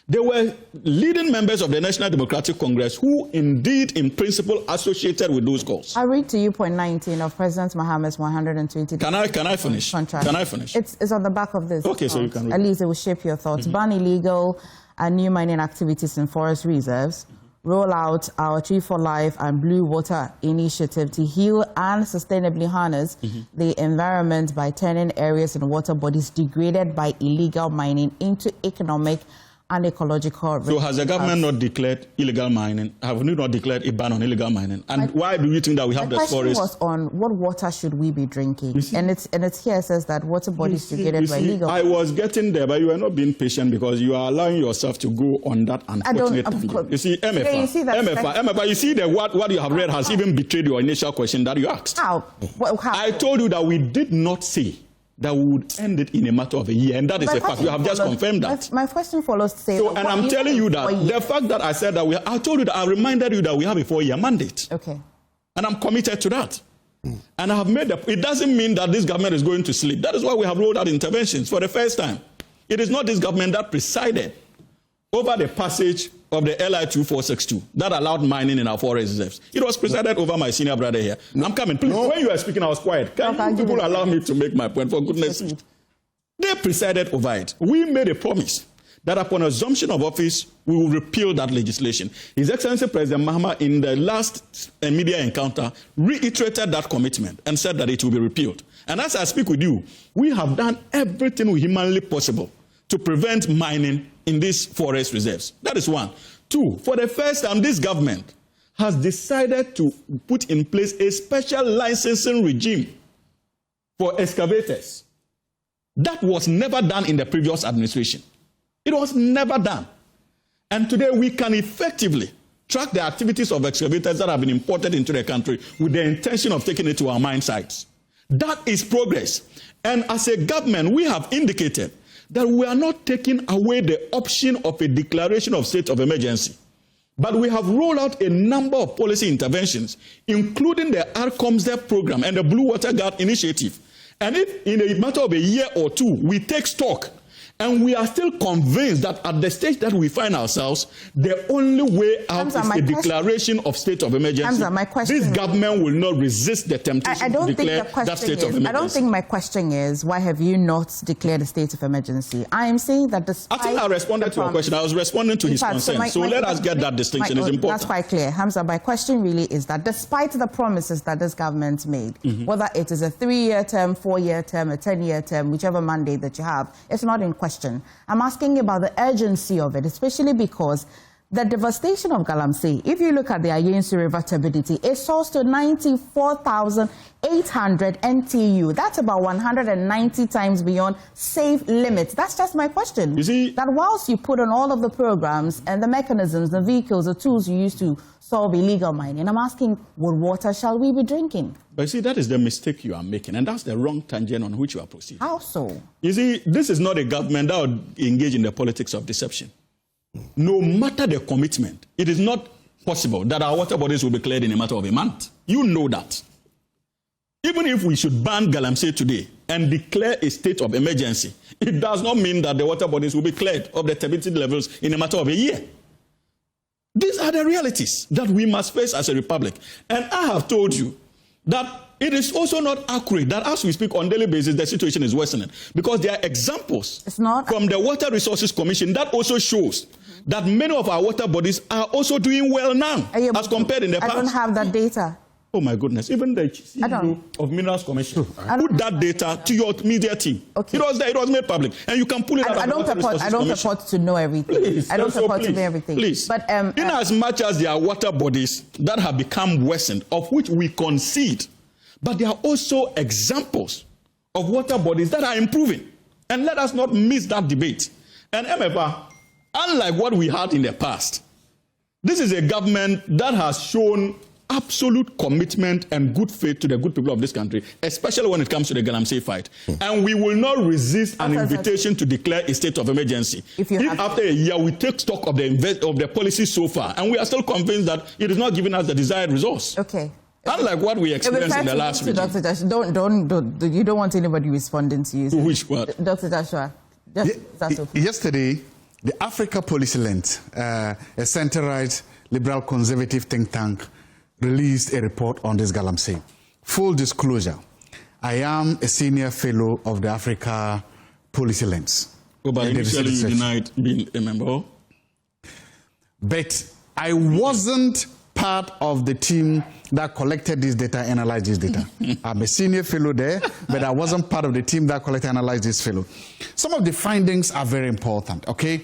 there were leading members of the National Democratic Congress who indeed, in principle, associated with those calls. I read to you point 19 of President Mohammed's 120 Can I finish? Contract. Can I finish? It's on the back of this. Okay, so you can read. At least it will shape your thoughts. Ban illegal and new mining activities in forest reserves. Roll out our Tree for Life and Blue Water initiative to heal and sustainably harness the environment by turning areas and water bodies degraded by illegal mining into economic and ecological... So has the government not declared illegal mining? Have we not declared a ban on illegal mining? And why do you think that we have the forest? The question was on what water should we be drinking? And it's here says that water bodies degraded by illegal... I was getting there, but you are not being patient because you are allowing yourself to go on that unfortunate tangent. You see, MFA, you see that what you have read has even betrayed your initial question that you asked. How? I told you that we did not say that we would end it in a matter of a year, and that is a fact. You have just confirmed that. My question follows to say... So, and I'm telling you that the fact that I said that I told you that I reminded you that we have a 4-year mandate. Okay. And I'm committed to that. And I have made it doesn't mean that this government is going to sleep. That is why we have rolled out interventions for the first time. It is not this government that presided over the passage of the LI 2462 that allowed mining in our forest reserves. It was presided over my senior brother here. I'm coming. Please, when you were speaking, I was quiet. Can people allow me to make my point, for goodness sake? They presided over it. We made a promise that upon assumption of office, we will repeal that legislation. His Excellency President Mahama, in the last media encounter, reiterated that commitment and said that it will be repealed. And as I speak with you, we have done everything humanly possible to prevent mining in these forest reserves. That is one. Two, for the first time, this government has decided to put in place a special licensing regime for excavators. That was never done in the previous administration. It was never done. And today we can effectively track the activities of excavators that have been imported into the country with the intention of taking it to our mine sites. That is progress. And as a government, we have indicated that we are not taking away the option of a declaration of state of emergency. But we have rolled out a number of policy interventions, including the ARCOMSDEP program and the Blue Water Guard initiative. And if in a matter of a year or two, we take stock And we are still convinced that at the stage that we find ourselves, the only way out is a declaration of state of emergency. This government will not resist the temptation to declare that state of emergency. I don't think my question is, why have you not declared a state of emergency? I am saying that despite... I think I responded to your question. I was responding to his concern. So let us get that distinction. It's important. That's quite clear. Hamza, my question really is that despite the promises that this government made, whether it is a 3-year term, 4-year term, a 10-year term, whichever mandate that you have, it's not in question. I'm asking about the urgency of it, especially because the devastation of Galamsey, if you look at the Ayensu River turbidity, it soars to 94,800 NTU. That's about 190 times beyond safe limits. That's just my question. You see, that whilst you put on all of the programs and the mechanisms, the vehicles, the tools you use to solve illegal mining, I'm asking, what water shall we be drinking? But you see, that is the mistake you are making, and that's the wrong tangent on which you are proceeding. How so? You see, this is not a government that would engage in the politics of deception. No matter the commitment, it is not possible that our water bodies will be cleared in a matter of a month. You know that. Even if we should ban Galamsey today and declare a state of emergency, it does not mean that the water bodies will be cleared of the turbidity levels in a matter of a year. These are the realities that we must face as a republic. And I have told you that it is also not accurate that as we speak on a daily basis, the situation is worsening. Because there are examples from the Water Resources Commission that also shows that many of our water bodies are also doing well now as compared in the past. I don't have that data. Oh my goodness, even the CEO of Minerals Commission put that data to your media team. Okay. It was there, it was made public. And you can pull it out I don't purport to know everything. Please, I don't purport to know everything. Please. But in as much as there are water bodies that have become worsened, of which we concede, but there are also examples of water bodies that are improving. And let us not miss that debate. And MFA, unlike what we had in the past, this is a government that has shown absolute commitment and good faith to the good people of this country, especially when it comes to the Galamsey fight. And we will not resist an invitation to declare a state of emergency. If after a year we take stock of the policy so far, and we are still convinced that it is not giving us the desired results. Okay. Unlike what we experienced in the last week. Dr. Joshua, you don't want anybody responding to you. To which one? Dr. Joshua, yesterday, the Africa Policy Lens, a center-right liberal conservative think tank, released a report on this Galamsey. Full disclosure, I am a senior fellow of the Africa Policy Lens. Oh, but initially you denied being a member? But I wasn't part of the team that collected this data, analyzed this data. I'm a senior fellow there, but I wasn't part of the team that collected, analyzed this fellow. Some of the findings are very important, okay?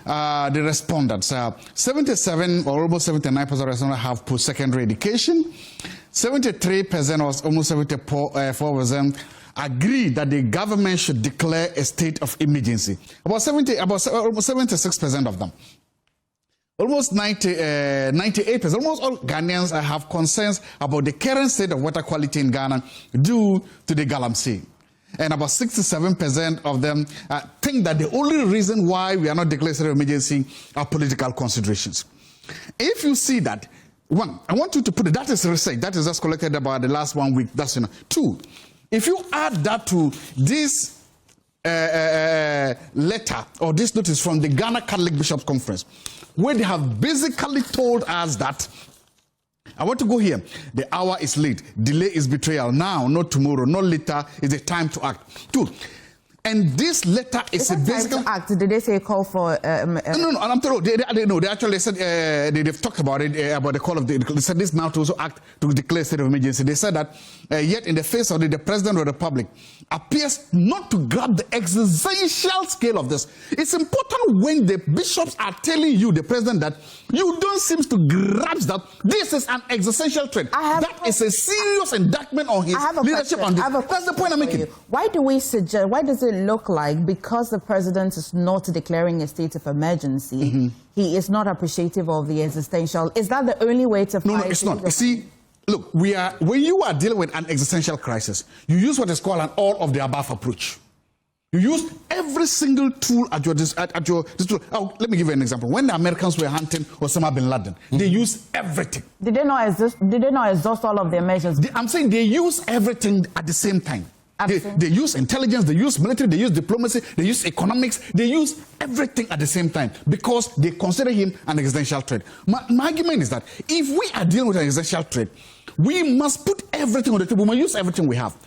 The respondents, 77 or almost 79% of respondents have post-secondary education. 73% or almost 74% agree that the government should declare a state of emergency. Almost 76% of them. Almost 98%, almost all Ghanaians have concerns about the current state of water quality in Ghana due to the Galamsey. And about 67% of them think that the only reason why we are not declaring a state of emergency are political considerations. If you see that, one, I want you to put it, that is research, that is just collected about the last 1 week, that's enough. Two, if you add that to this letter or this notice from the Ghana Catholic Bishops' Conference, where they have basically told us that, I want to go here, the hour is late, delay is betrayal, now, not tomorrow, not later, is the time to act. Two, and this letter is a basic... act. Did they say a call for... No, I'm told, they actually said, they've talked about it, about the call of the... They said this now to also act to declare state of emergency. They said that, yet in the face of the President of the Republic appears not to grab the existential scale of this. It's important when the bishops are telling you, the President, that you don't seem to grasp that this is an existential threat. That is a serious indictment on his leadership. That's the point I'm making. Why do we suggest... Why does it look like because the President is not declaring a state of emergency, he is not appreciative of the existential? Is that the only way to fight? No, it's not. You see, look, when you are dealing with an existential crisis, you use what is called an all-of-the-above approach. You use every single tool at your disposal. Oh, let me give you an example. When the Americans were hunting Osama bin Laden, they used everything. Did they not exhaust all of their measures? I'm saying they use everything at the same time. They use intelligence, they use military, they use diplomacy, they use economics, they use everything at the same time because they consider him an existential threat. My argument is that if we are dealing with an existential threat, we must put everything on the table. We must use everything we have.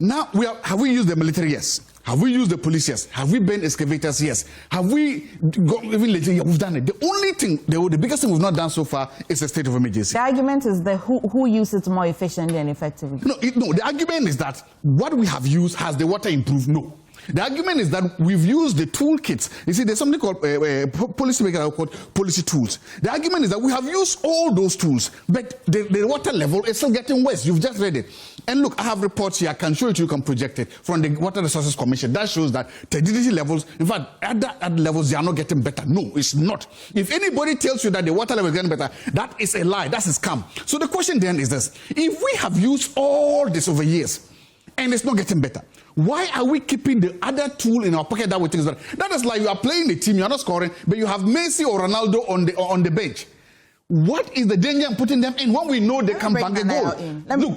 Now, have we used the military? Yes. Have we used the police? Yes. Have we burned excavators? Yes. Have we even legally? We've done it. The only thing, the biggest thing we've not done so far is a state of emergency. The argument is that who uses it more efficiently and effectively? No, the argument is that what we have used, has the water improved? No. The argument is that we've used the toolkits. You see, there's something called policymakers called policy tools. The argument is that we have used all those tools, but the water level is still getting worse. You've just read it. And look, I have reports here. I can show it to you. You can project it from the Water Resources Commission. That shows that turbidity levels, in fact, at levels, they are not getting better. No, it's not. If anybody tells you that the water level is getting better, that is a lie. That's a scam. So the question then is this. If we have used all this over years, and it's not getting better, why are we keeping the other tool in our pocket that we think is better? That is like you are playing the team, you are not scoring, but you have Messi or Ronaldo on the bench. What is the danger in putting them in when we know they can bang a goal? Let me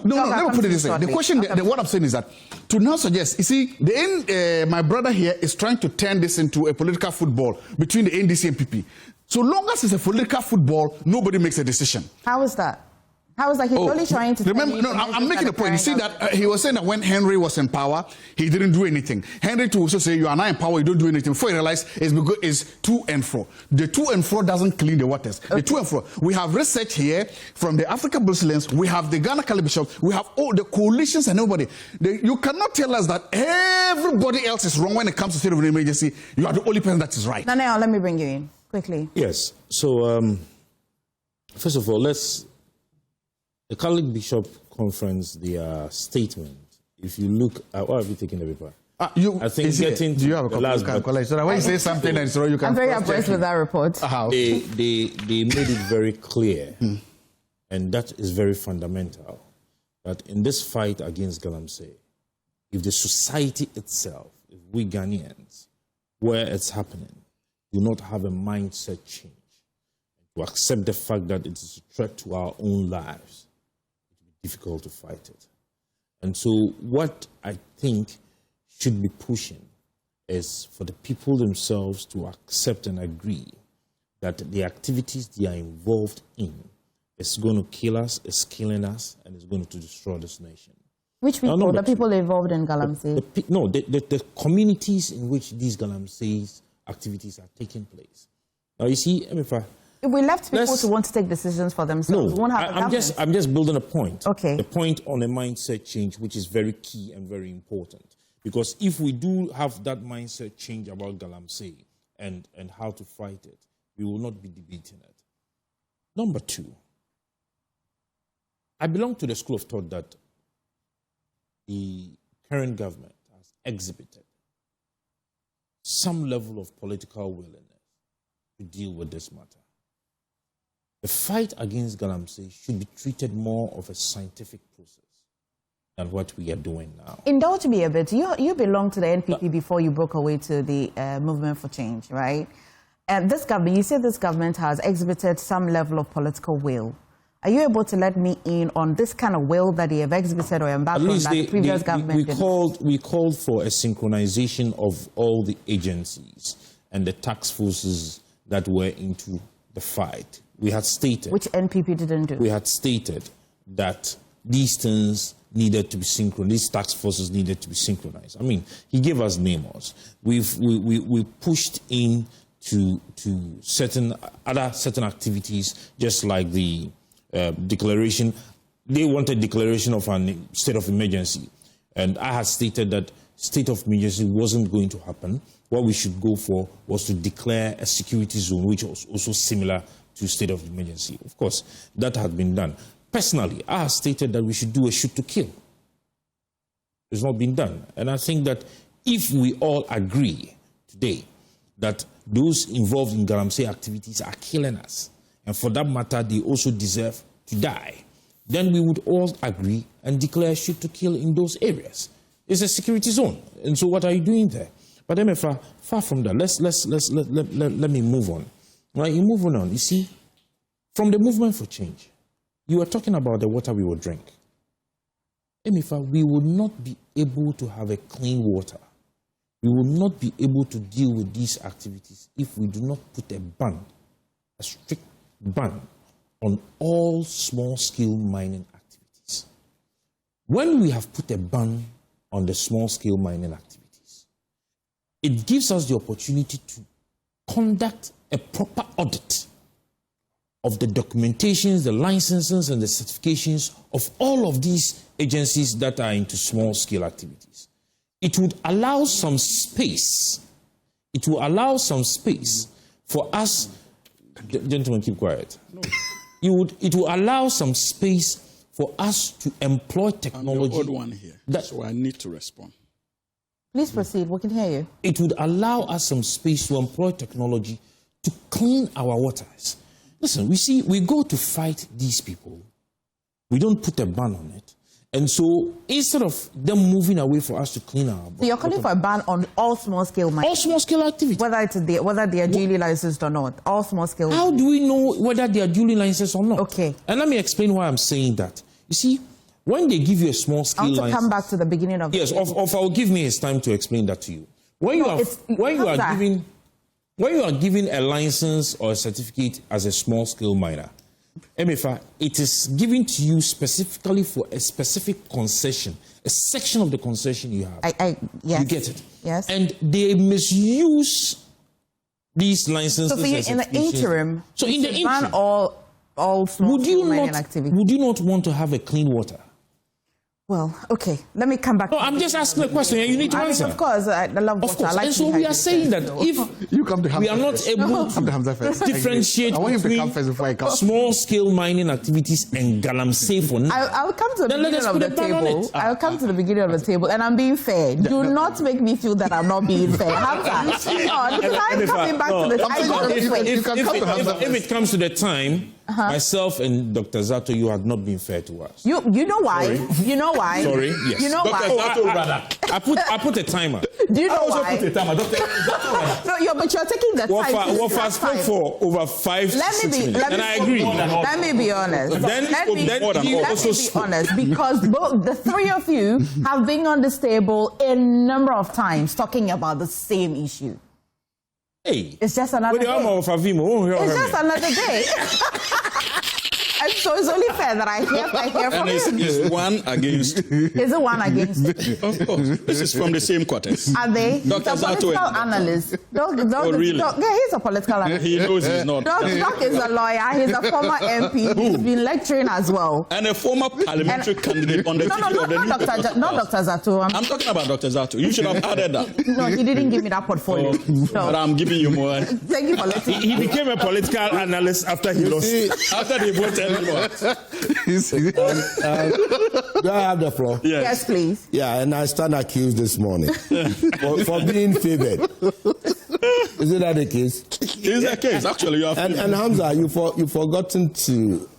put it this way. The question, what I'm saying is that to now suggest, you see, my brother here is trying to turn this into a political football between the NDC and PP. So long as it's a political football, nobody makes a decision. How is that? How is that? He's only trying to... Remember, no, I'm making a point. You see that he was saying that when Henry was in power, he didn't do anything. Henry to also say, you are now in power, you don't do anything. Before he realized it's to and fro. The to and fro doesn't clean the waters. Okay. The to and fro. We have research here from the African Muslims. We have the Ghana Kali Bishops. We have all the coalitions and everybody. You cannot tell us that everybody else is wrong when it comes to state of emergency. You are the only person that is right. No, let me bring you in quickly. Yes. So, first of all, the Catholic Bishop Conference, their statement, if you look at... What have you taken the paper? I think getting do you have a copy? So that when you say something, and so you can... I'm very abreast with that report. They made it very clear, and that is very fundamental, that in this fight against galamsey, if the society itself, if we Ghanaians, where it's happening, do not have a mindset change, to accept the fact that it is a threat to our own lives, difficult to fight it. And so what I think should be pushing is for the people themselves to accept and agree that the activities they are involved in is going to kill us, is killing us, and is going to destroy this nation. Which people? The people involved in galamsey? The communities in which these galamsey activities are taking place. Now you see, if we left people to want to take decisions for themselves, we won't have I'm just building a point. Okay. The point on a mindset change, which is very key and very important. Because if we do have that mindset change about galamsey and how to fight it, we will not be debating it. Number two, I belong to the school of thought that the current government has exhibited some level of political willingness to deal with this matter. The fight against galamsey should be treated more of a scientific process than what we are doing now. Indulge me a bit. You belonged to the NPP before you broke away to the Movement for Change, right? And this government, you say this government has exhibited some level of political will. Are you able to let me in on this kind of will that they have exhibited or embarked on that the previous government did? We called for a synchronization of all the agencies and the task forces that were into the fight. We had stated... Which NPP didn't do. We had stated that these things needed to be synchronized. These task forces needed to be synchronized. I mean, he gave us names. We pushed in to certain activities, just like the declaration. They wanted declaration of a state of emergency. And I had stated that state of emergency wasn't going to happen. What we should go for was to declare a security zone, which was also similar to state of emergency. Of course, that had been done. Personally, I have stated that we should do a shoot to kill. It's not been done. And I think that if we all agree today that those involved in galamsey activities are killing us, and for that matter, they also deserve to die, then we would all agree and declare shoot to kill in those areas. It's a security zone. And so what are you doing there? But then far from that, let me move on. Right, you move on. You see, from the Movement for Change, you were talking about the water we would drink. Emifa, we will not be able to have a clean water. We will not be able to deal with these activities if we do not put a ban, a strict ban, on all small-scale mining activities. When we have put a ban on the small-scale mining activities, it gives us the opportunity to conduct a proper audit of the documentations, the licenses, and the certifications of all of these agencies that are into small-scale activities. It would allow some space. It will allow some space for us. Gentlemen, keep quiet. No. It will allow some space for us to employ technology. I'm the odd one here, so I need to respond. Please proceed. We can hear you. It would allow us some space to employ technology to clean our waters. Listen, we go to fight these people. We don't put a ban on it. And so instead of them moving away for us to clean our So you're calling for a ban on all small-scale mining? All small-scale activities. Whether they are duly licensed or not. All small-scale. How do we know whether they are duly licensed or not? Okay. And let me explain why I'm saying that. You see, when they give you a small-scale license... I want to come back to the beginning of... Yes, I'll give me his time to explain that to you. When you are given a license or a certificate as a small-scale miner, Emifa, it is given to you specifically for a specific concession, a section of the concession you have. Yes. You get it? Yes. And they misuse these licenses. So for you, in the interim, so in the interim, ban all small mining activities. Would you not want to have a clean water? Well, okay. Let me come back. No, I'm just asking a question and you need to answer. Of course, I love water. Of course. I like and so we are saying that if you come to we are not able to differentiate between small-scale mining activities and galamsey for now, I'll come to the beginning of the table. I'll come to the beginning of the table, and I'm being fair. Do not make me feel that I'm not being fair. Hamza, I'm coming back to the if it comes to the time, myself and Dr. Zato, you have not been fair to us. You know why? Sorry. You know why? Sorry, yes. You know Dr. why? Zato, rather. I put a timer. Do you know why? I put a timer. Dr. Zato, no, but you're taking the time. Wafa spoke for over 5 to 6 minutes, and I agree. Let me be honest. Let me be honest, because both the three of you have been on this table a number of times talking about the same issue. Hey, it's just another day. It's just another day. And so it's only fair that I hear from him. It's one against. Is it one against? Of course. This is from the same quarters. Are they? Dr. He's a political analyst. Really? He's a political analyst. He knows he's not. Doc is a lawyer. He's a former MP. He's been lecturing as well. And a former parliamentary candidate on the ticket of the Newsaper. Not Dr. Zato. I'm talking about Dr. Zato. You should have added that. No, he didn't give me that portfolio. But I'm giving you more. Thank you for listening. He became a political analyst after he lost. After they voted. Do I have the floor? Yes, please. Yeah, and I stand accused this morning for being favored. Isn't that the case? It's the case. Actually, you are. And Hamza, you've forgotten to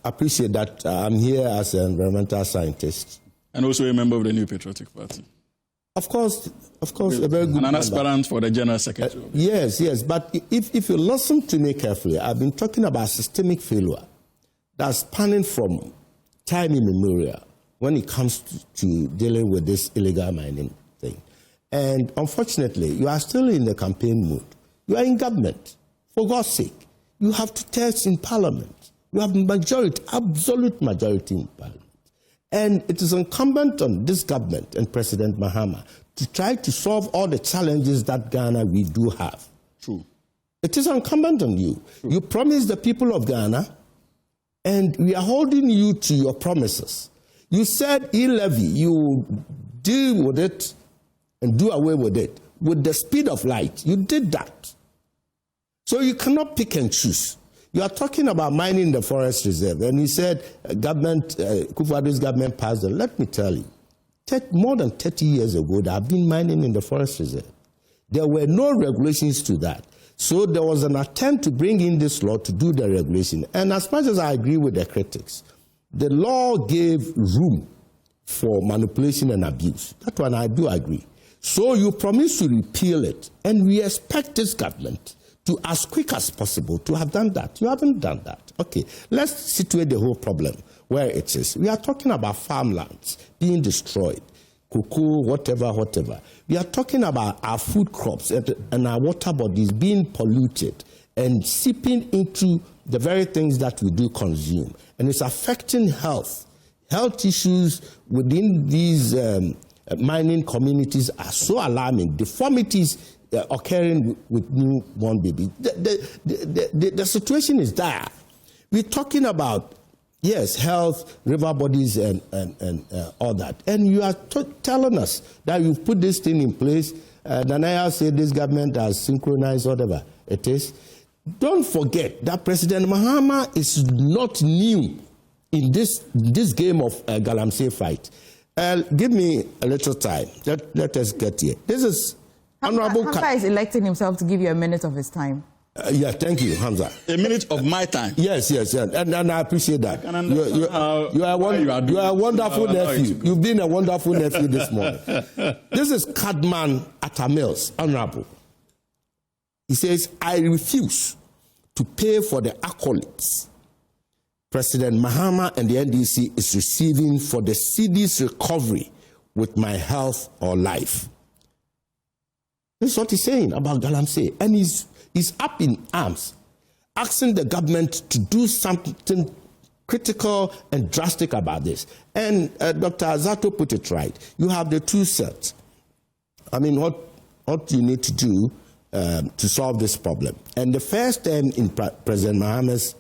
appreciate that I'm here as an environmental scientist. And also a member of the New Patriotic Party. Of course, a very good. And an aspirant for the General Secretary. Yes. But if you listen to me carefully, I've been talking about systemic failure that's spanning from time immemorial when it comes to dealing with this illegal mining thing. And unfortunately, you are still in the campaign mood. You are in government. For God's sake, you have to test in Parliament. You have majority, absolute majority in Parliament. And it is incumbent on this government and President Mahama to try to solve all the challenges that Ghana we do have. True. It is incumbent on you. True. You promised the people of Ghana, and we are holding you to your promises. You said e-levy, you deal with it and do away with it with the speed of light. You did that. So you cannot pick and choose. You are talking about mining the forest reserve, and you said Kufuor's government passed it. Let me tell you, more than 30 years ago, they have been mining in the forest reserve. There were no regulations to that. So there was an attempt to bring in this law to do the regulation. And as much as I agree with the critics, the law gave room for manipulation and abuse. That one I do agree. So you promised to repeal it, and we expect this government to, as quick as possible, to have done that. You haven't done that. Okay, let's situate the whole problem. where it is. We are talking about farmlands being destroyed, cocoa, whatever. We are talking about our food crops and our water bodies being polluted and seeping into the very things that we do consume. And it's affecting health. Health issues within these mining communities are so alarming. Deformities occurring with newborn babies. The situation is dire. We're talking about, yes, health, river bodies, and all that. And you are telling us that you've put this thing in place. Nanaya said this government has synchronized whatever it is. Don't forget that President Mahama is not new in this game of Galamsey fight. Give me a little time. Let us get here. This is Honorable... Hamza is electing himself to give you a minute of his time. Yeah, thank you, Hamza. A minute of my time. Yes. And I appreciate that. You are a wonderful nephew. You've been a wonderful nephew this morning. This is Cadman Atamils, Honorable. He says, I refuse to pay for the accolades President Mahama and the NDC is receiving for the city's recovery with my health or life. This is what he's saying about Galamsey. And he's up in arms, asking the government to do something critical and drastic about this. And Dr. Azato put it right. You have the two sets. I mean, what you need to do to solve this problem. And the first term in President Mahama's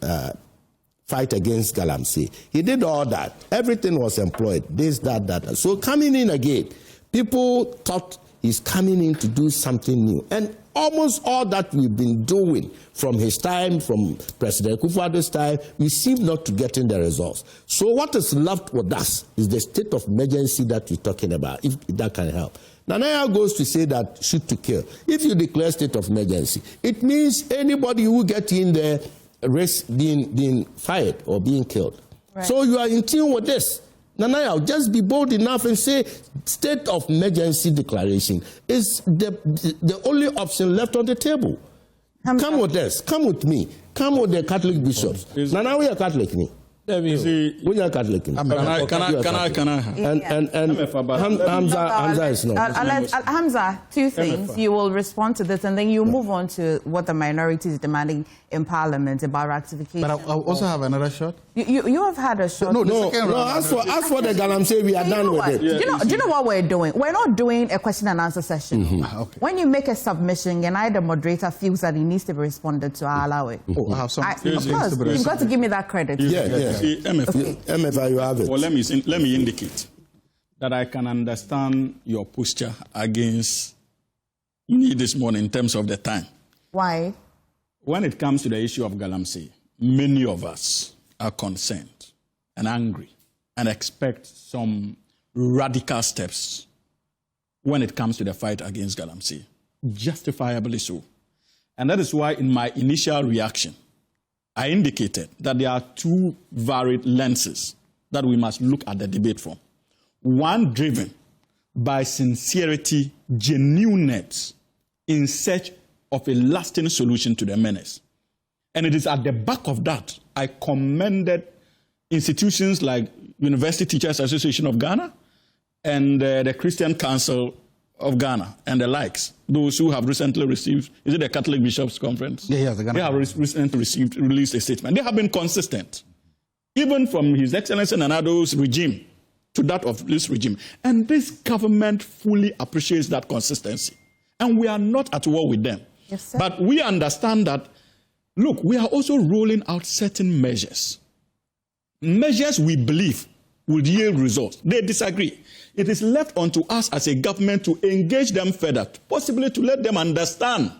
fight against Galamsey, he did all that. Everything was employed, this, that. So coming in again, people thought he's coming in to do something new. And almost all that we've been doing from his time, from President Kufuor's time, we seem not to get in the results. So what is left with us is the state of emergency that we're talking about, if that can help. Nanaya goes to say that shoot to kill. If you declare state of emergency, it means anybody who gets in there risks being fired or being killed. Right. So you are in tune with this. Nanaya, just be bold enough and say state of emergency declaration is the only option left on the table. Come with us. Come with me. Come with the Catholic bishops. Nanaya, we are Catholic. We are Catholic. Can I? And Hamza is not. Hamza, two things. You will respond to this and then you move on to what the minority is demanding in Parliament about ratification. But I also have another shot. You have had a shot. No. As for the Galamsey, we are done with it. Do you know what we're doing? We're not doing a question and answer session. Mm-hmm. Okay. When you make a submission and either moderator feels that it needs to be responded to, I'll allow it. Oh, I have some. Of course, you've got to give me that credit. Yeah. See, MFA, you have it. Well, let me indicate that I can understand your posture against me this morning in terms of the time. Why? When it comes to the issue of Galamsey, many of us are concerned and angry and expect some radical steps when it comes to the fight against Galamsey, justifiably so. And that is why in my initial reaction, I indicated that there are two varied lenses that we must look at the debate from. One driven by sincerity, genuineness in search of a lasting solution to the menace. And it is at the back of that I commended institutions like University Teachers Association of Ghana and the Christian Council of Ghana and the likes, those who have recently received, is it the Catholic Bishops' Conference? Yeah, the Ghana. They have recently released a statement. They have been consistent, even from His Excellency Nanado's regime to that of this regime. And this government fully appreciates that consistency. And we are not at war with them. Yes, sir. But we understand that, look, we are also rolling out certain measures. Measures we believe will yield results. They disagree. It is left unto us as a government to engage them further, possibly to let them understand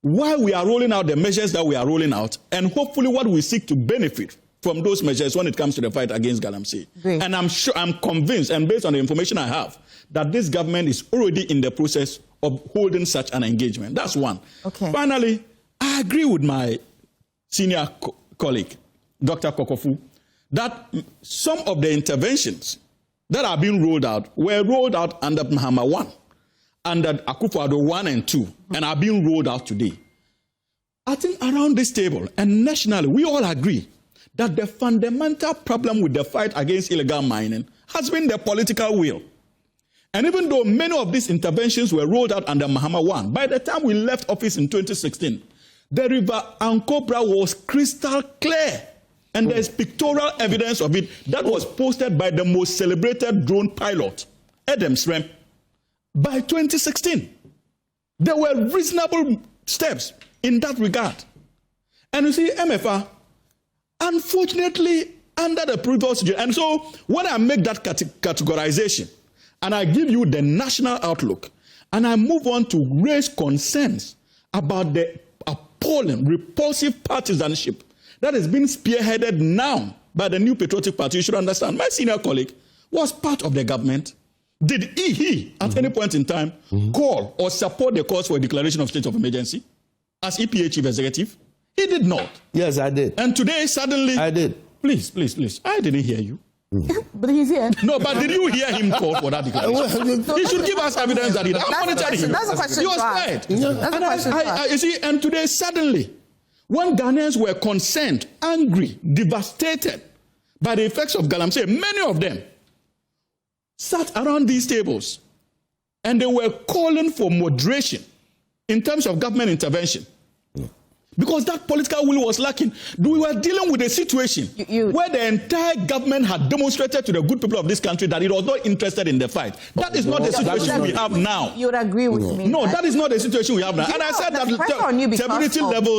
why we are rolling out the measures that we are rolling out, and hopefully what we seek to benefit from those measures when it comes to the fight against Galamsey. And I'm convinced, and based on the information I have, that this government is already in the process of holding such an engagement. That's one. Okay. Finally, I agree with my senior colleague, Dr. Kokofu, that some of the interventions that are being rolled out were rolled out under Mahama 1, under Akufo-Addo 1 and 2, and are being rolled out today. I think around this table and nationally, we all agree that the fundamental problem with the fight against illegal mining has been the political will. And even though many of these interventions were rolled out under Mahama I, by the time we left office in 2016, the river Ankobra was crystal clear. And there's pictorial evidence of it that was posted by the most celebrated drone pilot, Adam Srem, by 2016. There were reasonable steps in that regard. And you see, MFR, unfortunately, under the previous, and so when I make that categorization, and I give you the national outlook, and I move on to raise concerns about the appalling, repulsive partisanship that is being spearheaded now by the New Patriotic Party. You should understand, my senior colleague was part of the government. Did he at any point in time, call or support the cause for a declaration of state of emergency as EPA chief executive? He did not. Yes, I did. And today, suddenly... I did. Please. I didn't hear you. But he's here. No, but did you hear him call for that declaration? He should give us evidence that he did. I'm monitoring him. That's a question. He was quiet. That's a question. You see, and today, suddenly, when Ghanaians were concerned, angry, devastated by the effects of galamsey, many of them sat around these tables and they were calling for moderation in terms of government intervention. Because that political will was lacking. We were dealing with a situation where the entire government had demonstrated to the good people of this country that it was not interested in the fight. That is not the situation we have now. You would agree with me? No, that is not the situation we have now. And I said that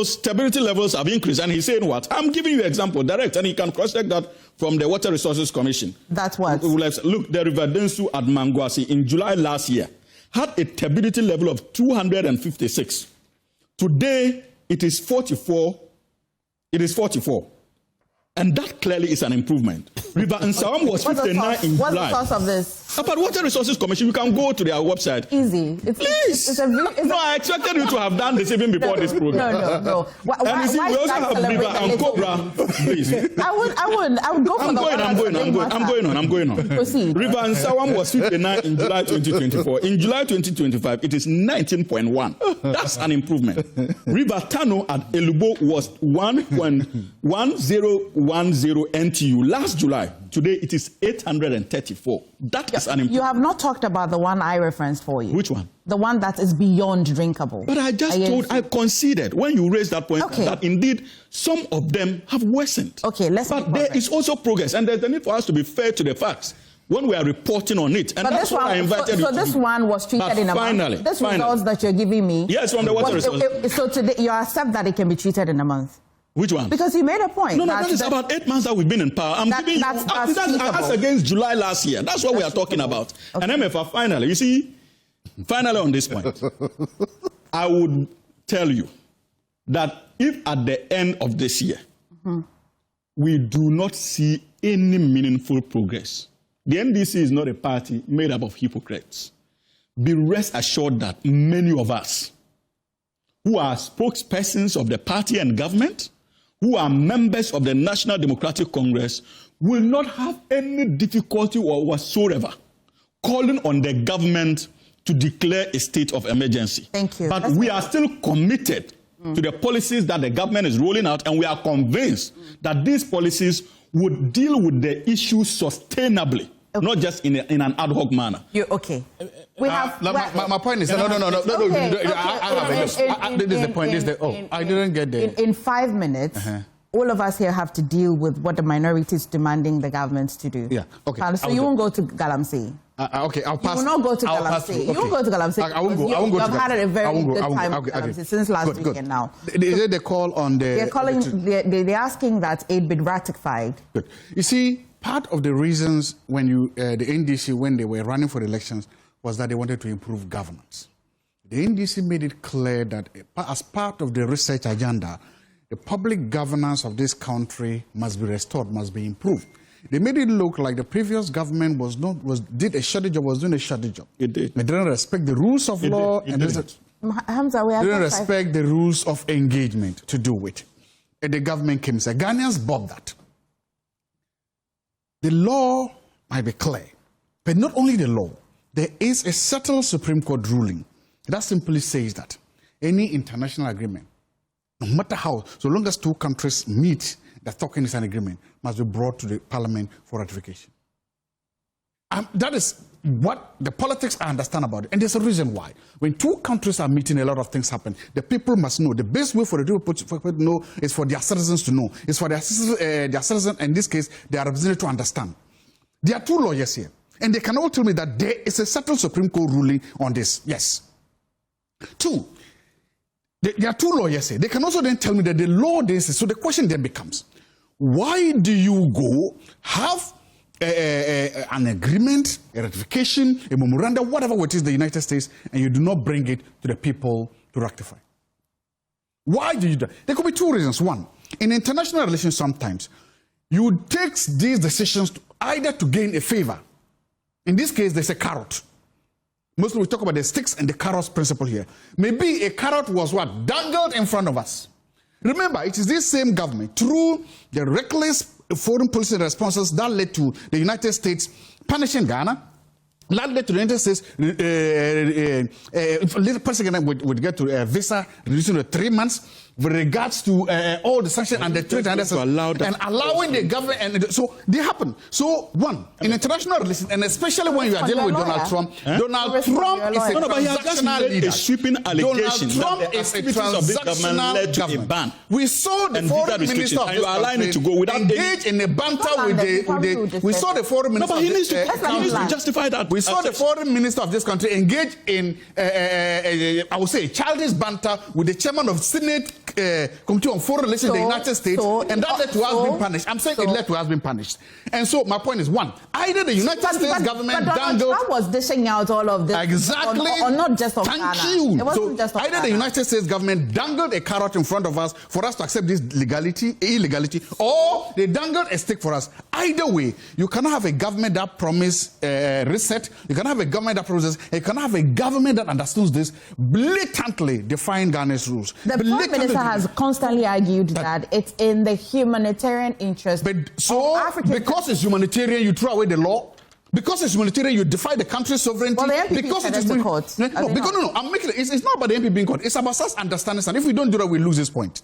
stability levels have increased. And he's saying what? I'm giving you an example, direct, and he can cross-check that from the Water Resources Commission. That's what? Look, the River Densu at Mangwasi in July last year had a turbidity level of 256. Today, it is 44. It is 44. And that clearly is an improvement. River Nsawam was 59 in July. What's the source of this? About Water Resources Commission, you can go to their website. Easy. Please. No, I expected you to have done this even before this program. No. And you see, we also have River and Cobra. Please. I would go for I'm going on. Proceed. River Nsawam was 59 in July 2024. In July 2025, it is 19.1. That's an improvement. River Tano at Elubo was 1.1010 NTU last July. Today it is 834. That is an improvement. You have not talked about the one I referenced for you. Which one? The one that is beyond drinkable. But I conceded when you raised that point that indeed some of them have worsened. Okay, But there is also progress, and there's the need for us to be fair to the facts when we are reporting on it. And that's what I invited you to do. So this one was treated in a month. This results that you're giving me. Yes, from the Water Resources. So today you accept that it can be treated in a month. Which one? Because you made a point. No, that is about 8 months that we've been in power. I'm giving you that's against July last year. That's what we are talking about. Okay. And MFR, finally, you see, finally on this point, I would tell you that if at the end of this year, we do not see any meaningful progress, the NDC is not a party made up of hypocrites. Be rest assured that many of us who are spokespersons of the party and government, who are members of the National Democratic Congress, will not have any difficulty or whatsoever calling on the government to declare a state of emergency. Thank you. But we are still committed to the policies that the government is rolling out, and we are convinced that these policies would deal with the issue sustainably, not just in an ad hoc manner. Okay. We have. My point is no. This is the point. I didn't get there. In 5 minutes, all of us here have to deal with what the minority is demanding the government to do. Yeah. Okay. So you won't go to Galamsey. Okay, I'll pass. You will not go to Galamsey. You won't go to Galamsey. I won't go. I won't go. You've had a very good time at Galamsey since last weekend now. Is it the call on the? They're calling. They're asking that it be ratified. Good. You see, part of the reasons when the NDC, when they were running for the elections, was that they wanted to improve governance. The NDC made it clear that as part of the research agenda, the public governance of this country must be restored, must be improved. They made it look like the previous government did a shoddy job, was doing a shoddy job. It did. They didn't respect the rules of law. Hamza, we didn't respect the rules of engagement to do it. And the government came and said, Ghanaians bought that. The law might be clear, but not only the law. There is a settled Supreme Court ruling that simply says that any international agreement, no matter how, so long as two countries meet that talking is an agreement must be brought to the parliament for ratification. That is what the politics I understand about it. And there's a reason why. When two countries are meeting, a lot of things happen. The people must know. The best way for the people to know is for their citizens to know. It's for their citizens, in this case, their representatives to understand. There are two lawyers here. And they can all tell me that there is a settled Supreme Court ruling on this. Yes. Two, there are two lawyers here. They can also then tell me that the law is. So the question then becomes, why do you go have an agreement, a ratification, a memorandum, whatever it is, the United States, and you do not bring it to the people to rectify? Why do you do that? There could be two reasons. One, in international relations sometimes, you take these decisions either to gain a favor. In this case, there's a carrot. Mostly we talk about the sticks and the carrots principle here. Maybe a carrot was what? Dangled in front of us. Remember, it is this same government, through the reckless foreign policy responses that led to the United States punishing Ghana, that led to the United States, little person would get to a visa reducing to 3 months with regards to all the sanctions and the trade and allowing the government, and so they happen. So one, in international relations, and especially when you are dealing with Donald Trump, Donald Trump is a transactional leader. A sweeping allegation Donald Trump that the is a activities of this government led to a ban. We saw the foreign minister of this country to go without engage in a banter with the. We saw the foreign minister. No, but he needs to justify that. We saw the foreign minister of this country engage in, I would say, childish banter with the chairman of Senate Committee on Foreign Relations in the United States, and that led to us being punished. I'm saying it led to us being punished. And so my point is, one, either the United States government dangled. Trump was dishing out all of this. Exactly. Or not just of Thank Ghana. you. It wasn't just of either Ghana. the United States government dangled a carrot in front of us for us to accept this illegality, or they dangled a stick for us. Either way, you cannot have a government that promises reset. You cannot have a government that promises. You cannot have a government that understands this, blatantly defying Ghana's rules. The Prime Minister has constantly argued that it's in the humanitarian interest of African. Because it's humanitarian, you throw away the law. Because it's humanitarian, you defy the country's sovereignty. Well, the MPP because said it is to court. I'm making it. It's not about the MPP being court. It's about us understanding. And if we don't do that, we lose this point.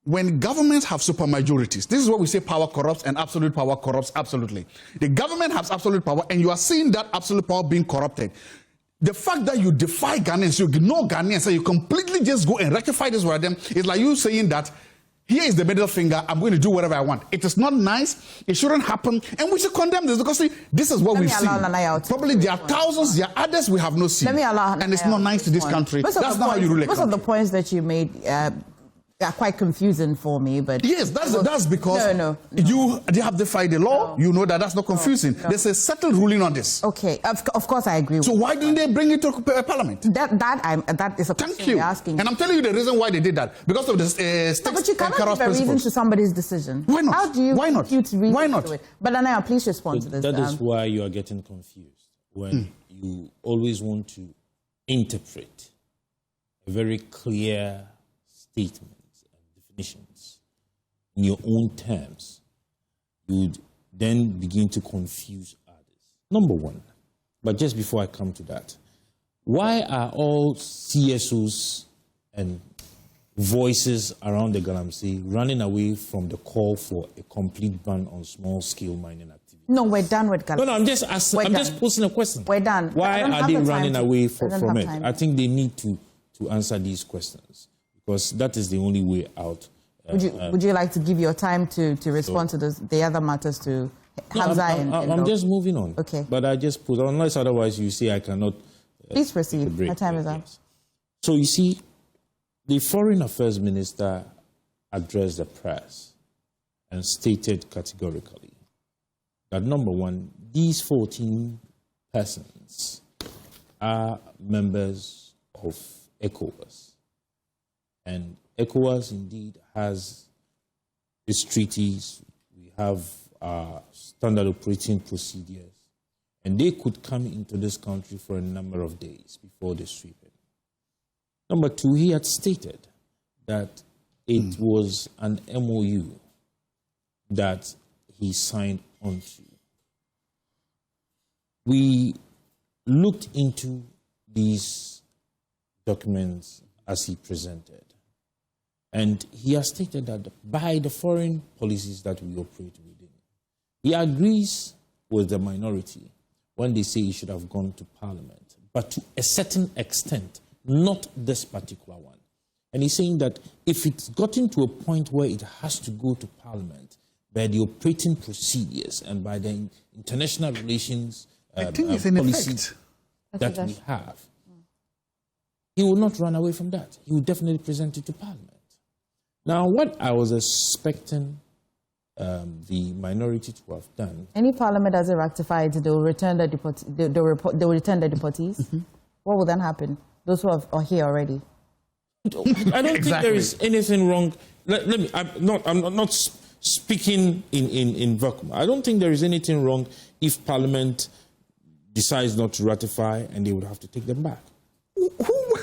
When governments have supermajorities, this is what we say power corrupts, and absolute power corrupts absolutely. The government has absolute power, and you are seeing that absolute power being corrupted. The fact that you defy Ghanaians, you ignore Ghanaians, and you completely just go and rectify this with them, is like you saying that here is the middle finger, I'm going to do whatever I want. It is not nice, it shouldn't happen, and we should condemn this, because see, this is what we've seen. Probably there are thousands, there are others we have not seen. And it's not nice to this country. That's not how you rule a country. Most of the points that you made are quite confusing for me, but yes, that's because they have defied the law. You know that's not confusing. There's a settled ruling on this. Okay, of course I agree. So why didn't they bring it to Parliament? That is a question you're asking. And I'm telling you the reason why they did that, because of the sticks but you cannot give a reason to somebody's decision. Why not? How do you why not? Why not? But Anaya, please respond to this. That is why you are getting confused when you always want to interpret a very clear statement in your own terms. You would then begin to confuse others. Number one, but just before I come to that, why are all CSOs and voices around the Galamsey running away from the call for a complete ban on small-scale mining activity? No, we're done with Galamsey. No, I'm just posing a question. We're done. Why are they running away from it? I think they need to answer these questions, because that is the only way out. Would you like to give your time to respond to the other matters to Hamza? I'm just moving on. Okay. But I just put, unless otherwise you say I cannot. Please proceed. My time is up. Yes. So you see, the Foreign Affairs Minister addressed the press and stated categorically that, number one, these 14 persons are members of ECOWAS. And ECOWAS indeed has its treaties, we have standard operating procedures, and they could come into this country for a number of days before they sweep it. Number two, he had stated that it was an MOU that he signed onto. We looked into these documents as he presented. And he has stated that by the foreign policies that we operate within, he agrees with the minority when they say he should have gone to Parliament, but to a certain extent, not this particular one. And he's saying that if it's gotten to a point where it has to go to Parliament, by the operating procedures and by the international relations policies that we have, he will not run away from that. He will definitely present it to Parliament. Now, what I was expecting the minority to have done... Any Parliament doesn't rectify it, they will return the deportees. What will then happen? Those who are here already. I don't think there is anything wrong. Let me. I'm not speaking in vacuum. I don't think there is anything wrong if Parliament decides not to ratify and they would have to take them back.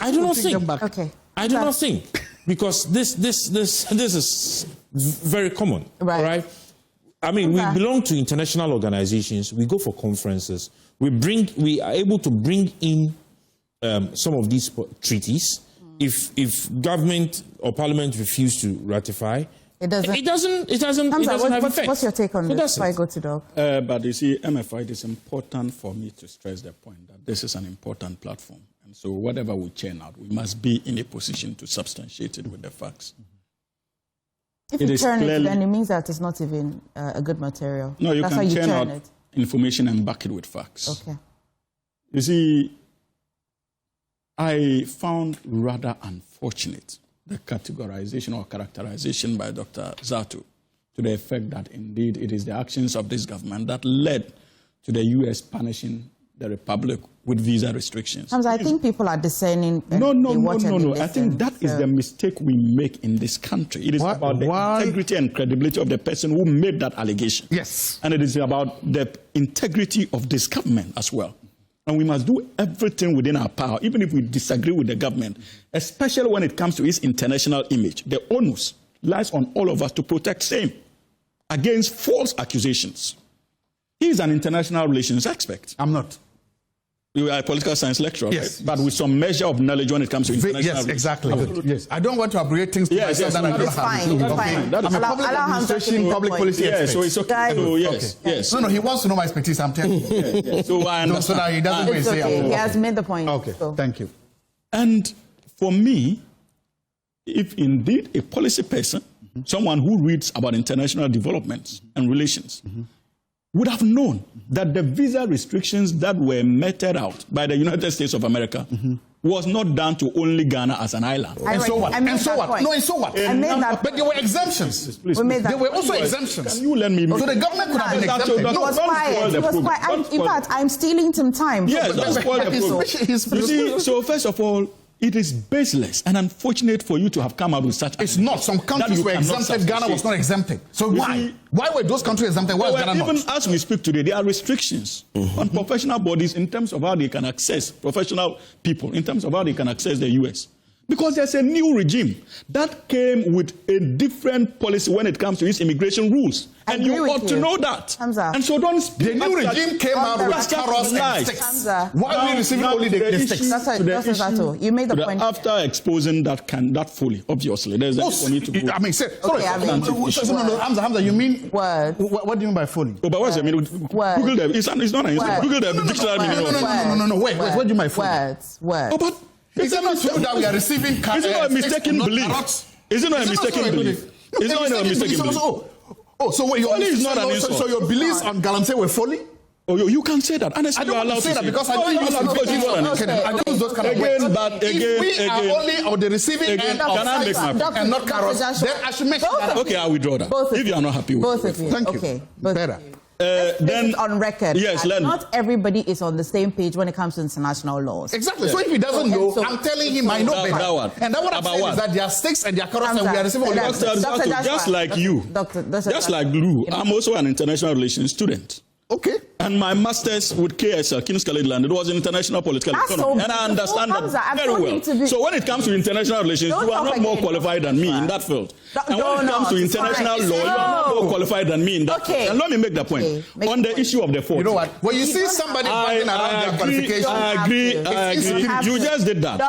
I do not think. Okay. I do not think, because this is very common. Right. All right. I mean, we belong to international organizations. We go for conferences. We are able to bring in some of these treaties. If government or Parliament refuse to ratify, it doesn't have effect. What's your take on this before I go to Doc? But you see, MFI, it is important for me to stress the point that this is an important platform. And so whatever we churn out, we must be in a position to substantiate it with the facts. If you churn it, then it means that it's not even a good material. No, you can churn out information and back it with facts. Okay. You see, I found rather unfortunate the categorization or characterization by Dr. Zato to the effect that indeed it is the actions of this government that led to the U.S. punishing the Republic with visa restrictions. I think people are discerning. No. I think that is the mistake we make in this country. It is about the integrity and credibility of the person who made that allegation. Yes. And it is about the integrity of this government as well. And we must do everything within our power, even if we disagree with the government, especially when it comes to its international image. The onus lies on all of us to protect same against false accusations. He is an international relations expert. I'm not. You are a political science lecturer, yes, right? But with some measure of knowledge when it comes to international relations. Yes, exactly. Yes. I don't want to abbreviate things to myself that I don't have. Fine. I'm a public administration, public policy expert. So it's okay. So, yes. No, he wants to know my expertise, I'm telling you. So I understand. So that he doesn't it's okay. He has made the point. Okay, thank you. And for me, if indeed a policy person, someone who reads about international developments and relations, would have known that the visa restrictions that were meted out by the United States of America was not done to only Ghana as an island. And so what? And so what? No, and so what? But there were exemptions. There were also exemptions. Can you let me... So the government could have been exempted. He was quiet. In fact, I'm stealing some time. Yes, don't spoil the program. You see, so first of all, it is baseless and unfortunate for you to have come out with such... It's not. Some countries were exempted. Ghana was not exempted. So why? Why were those countries exempted? Why was Ghana not? Even as we speak today, there are restrictions on professional bodies in terms of how they can access professional people, in terms of how they can access the U.S. Because there's a new regime that came with a different policy when it comes to its immigration rules. And you ought to know that. Hamza. And so don't speak. The new regime came out with carrots and sticks. Why are we receiving only the sticks? That's you made the point. After exposing that fully, obviously, there's a need to go. I mean, Hamza, you mean words? What do you mean by fully? Oh, but what's it mean? Google them. It's not Google the dictionary meaning. No. Wait. What do you mean by fully? Words. Oh, but is it not true that we are receiving carrots? Is it not a mistaken belief? Is it not a mistaken belief? Is it not a mistaken belief? So your beliefs on Galamsey were folly? Oh, you can say that. Honestly, I don't want to say that because I don't use those kind of words. If we are only on the receiving end of and not carrots, then I should mention that. Okay, I withdraw that. If you are not happy with it. Both of you. Thank you. Okay. Better. Then on record. Yes, not everybody is on the same page when it comes to international laws. Exactly. So if he doesn't know, I'm telling him I know better. And then what I'm saying is that there are sticks and there are carrots and we are receiving just like you, just like Lou, I'm also an international relations student. Okay. And my master's with KSL, King's College London, it was in international political economy. And I understand that very well. So when it comes to international relations, you are not more qualified than me in that field. And when it comes to international law, you are not more qualified than me in that field. And let me make the point. On the issue of the 40. You know what? When you see somebody fighting around their qualification, I agree. You just did that.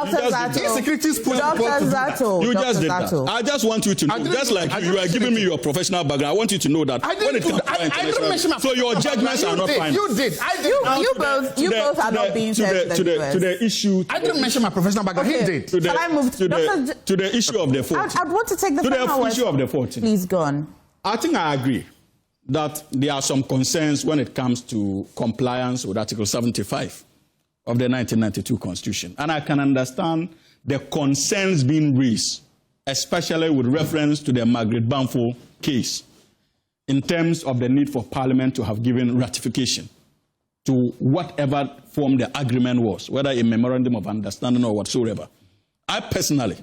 Insecurities put you just did that. I just want you to know, just like you are giving me your professional background, I want you to know that when it comes to international, so your judgments are not final. You did. I did. You both are not being fair to the issue. I didn't mention my professional background. He did. Shall I move to the issue of the 40? I'd want to take the issue of the 40. Please go on. I think I agree that there are some concerns when it comes to compliance with Article 75 of the 1992 Constitution. And I can understand the concerns being raised, especially with reference to the Margaret Bamfo case, in terms of the need for Parliament to have given ratification to whatever form the agreement was, whether a memorandum of understanding or whatsoever. I personally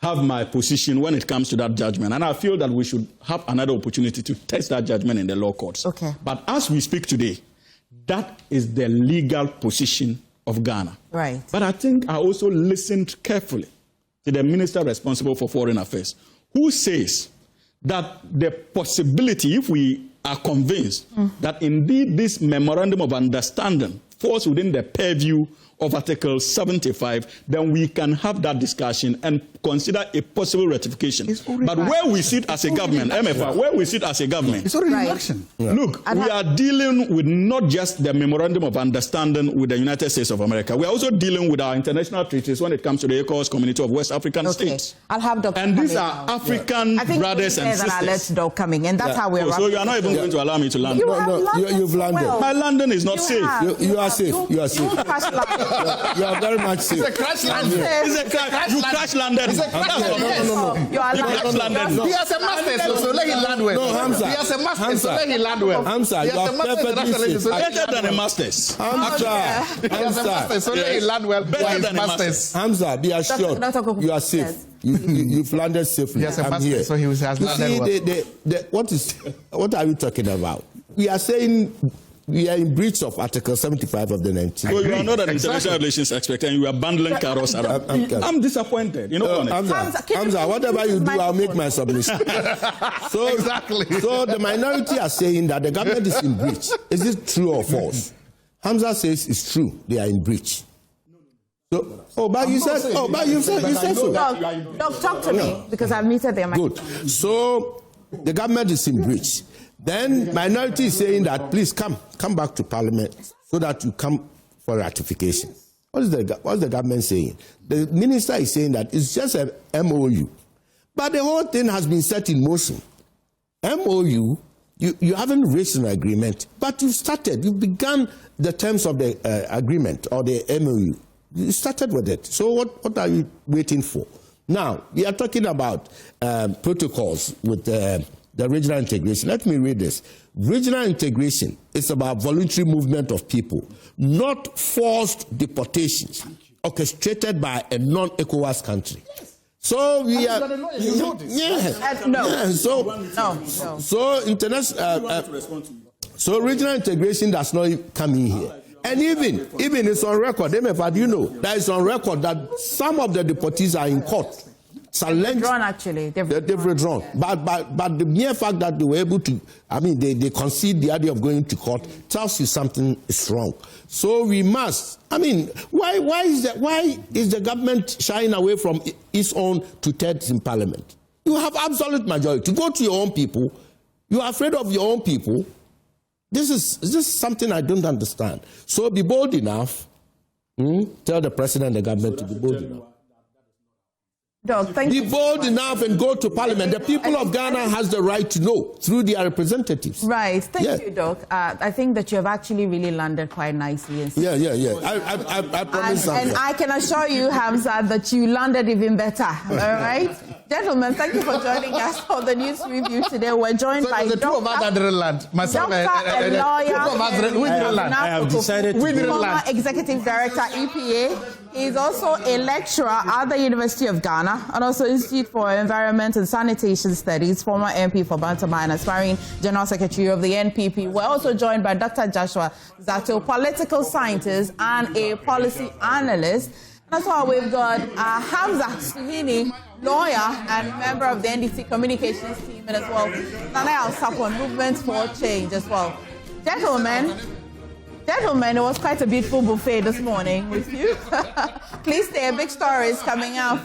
have my position when it comes to that judgment, and I feel that we should have another opportunity to test that judgment in the law courts. Okay. But as we speak today, that is the legal position of Ghana. Right. But I think I also listened carefully to the minister responsible for foreign affairs, who says that the possibility, if we are convinced that indeed this memorandum of understanding falls within the purview of Article 75, then we can have that discussion and consider a possible ratification. But where we sit as a government, MFR, where we sit as a government, it's already in action. Yeah. Look, we are dealing with not just the memorandum of understanding with the United States of America. We are also dealing with our international treaties when it comes to the ECOWAS community of West African states. I'll have Dr. And these are African brothers and sisters. I'll let Doc coming in. That's how we're So you are not even going to allow me to land. You've landed. My landing is not safe. You are safe. You are safe. You are very much safe. It's a crash landing. You crash landed. No. You are landed. He has a master, so let him land well. No, Hamza. He has a master, so let him land well. Hamza, you are perfectly safe. Better than a master's. Hamza, so let him land well. Better than a master's. Hamza, be assured, you are safe. You've landed safely. Yes, I'm here. So he has landed well. What are you talking about? We are saying we are in breach of Article 75 of the 19th. So you are not an international relations expert and you are bundling carrots around. I'm disappointed. You know, Hamza, whatever you do, I'll make my submission. So, exactly. So the minority are saying that the government is in breach. Is it true or false? Hamza says it's true. They are in breach. So, but you said so. Doc, talk to me because I've muted them. Good. So the government is in breach. Then minority is saying that please come back to Parliament so that you come for ratification. What's the government saying? The minister is saying that it's just a MOU. But the whole thing has been set in motion. MOU, you haven't reached an agreement, but you've begun the terms of the agreement or the MOU. You started with it. So what are you waiting for? Now, we are talking about protocols with the regional integration. Let me read this. Regional integration is about voluntary movement of people, not forced deportations orchestrated by a non-ECOWAS country. So we are. So international. So regional integration does not come in here. And even it's on record. MFA, do you know that it's on record that some of the deportees are in court. They've withdrawn, actually. They've withdrawn. But the mere fact that they were able to, they concede the idea of going to court tells you something is wrong. So we must. Why is the government shying away from its own two-thirds in Parliament? You have absolute majority. Go to your own people. You are afraid of your own people. This is something I don't understand. So be bold enough. Tell the president and the government to be bold enough. Doc, be bold enough and go to Parliament. The people of Ghana has the right to know through their representatives. Right. Thank you, Doc. I think that you have actually really landed quite nicely. Yeah. I promise something. And I can assure you, Hamza, that you landed even better. All right? Gentlemen, thank you for joining us for the news review today. We're joined by the two of us that didn't land. Myself and lawyer. We didn't land. I have decided to former Executive Director, EPA. He's also a lecturer at the University of Ghana and also Institute for Environment and Sanitation Studies, former MP for Bantama and aspiring General Secretary of the NPP. We're also joined by Dr. Joshua Zato, political scientist and a policy analyst. That's why we've got Hamza Suhini, lawyer and member of the NDC communications team, and as well, Nana Al-Sapon, Movement for Change as well. Gentlemen, it was quite a beautiful buffet this morning with you. Please stay, a big story is coming out.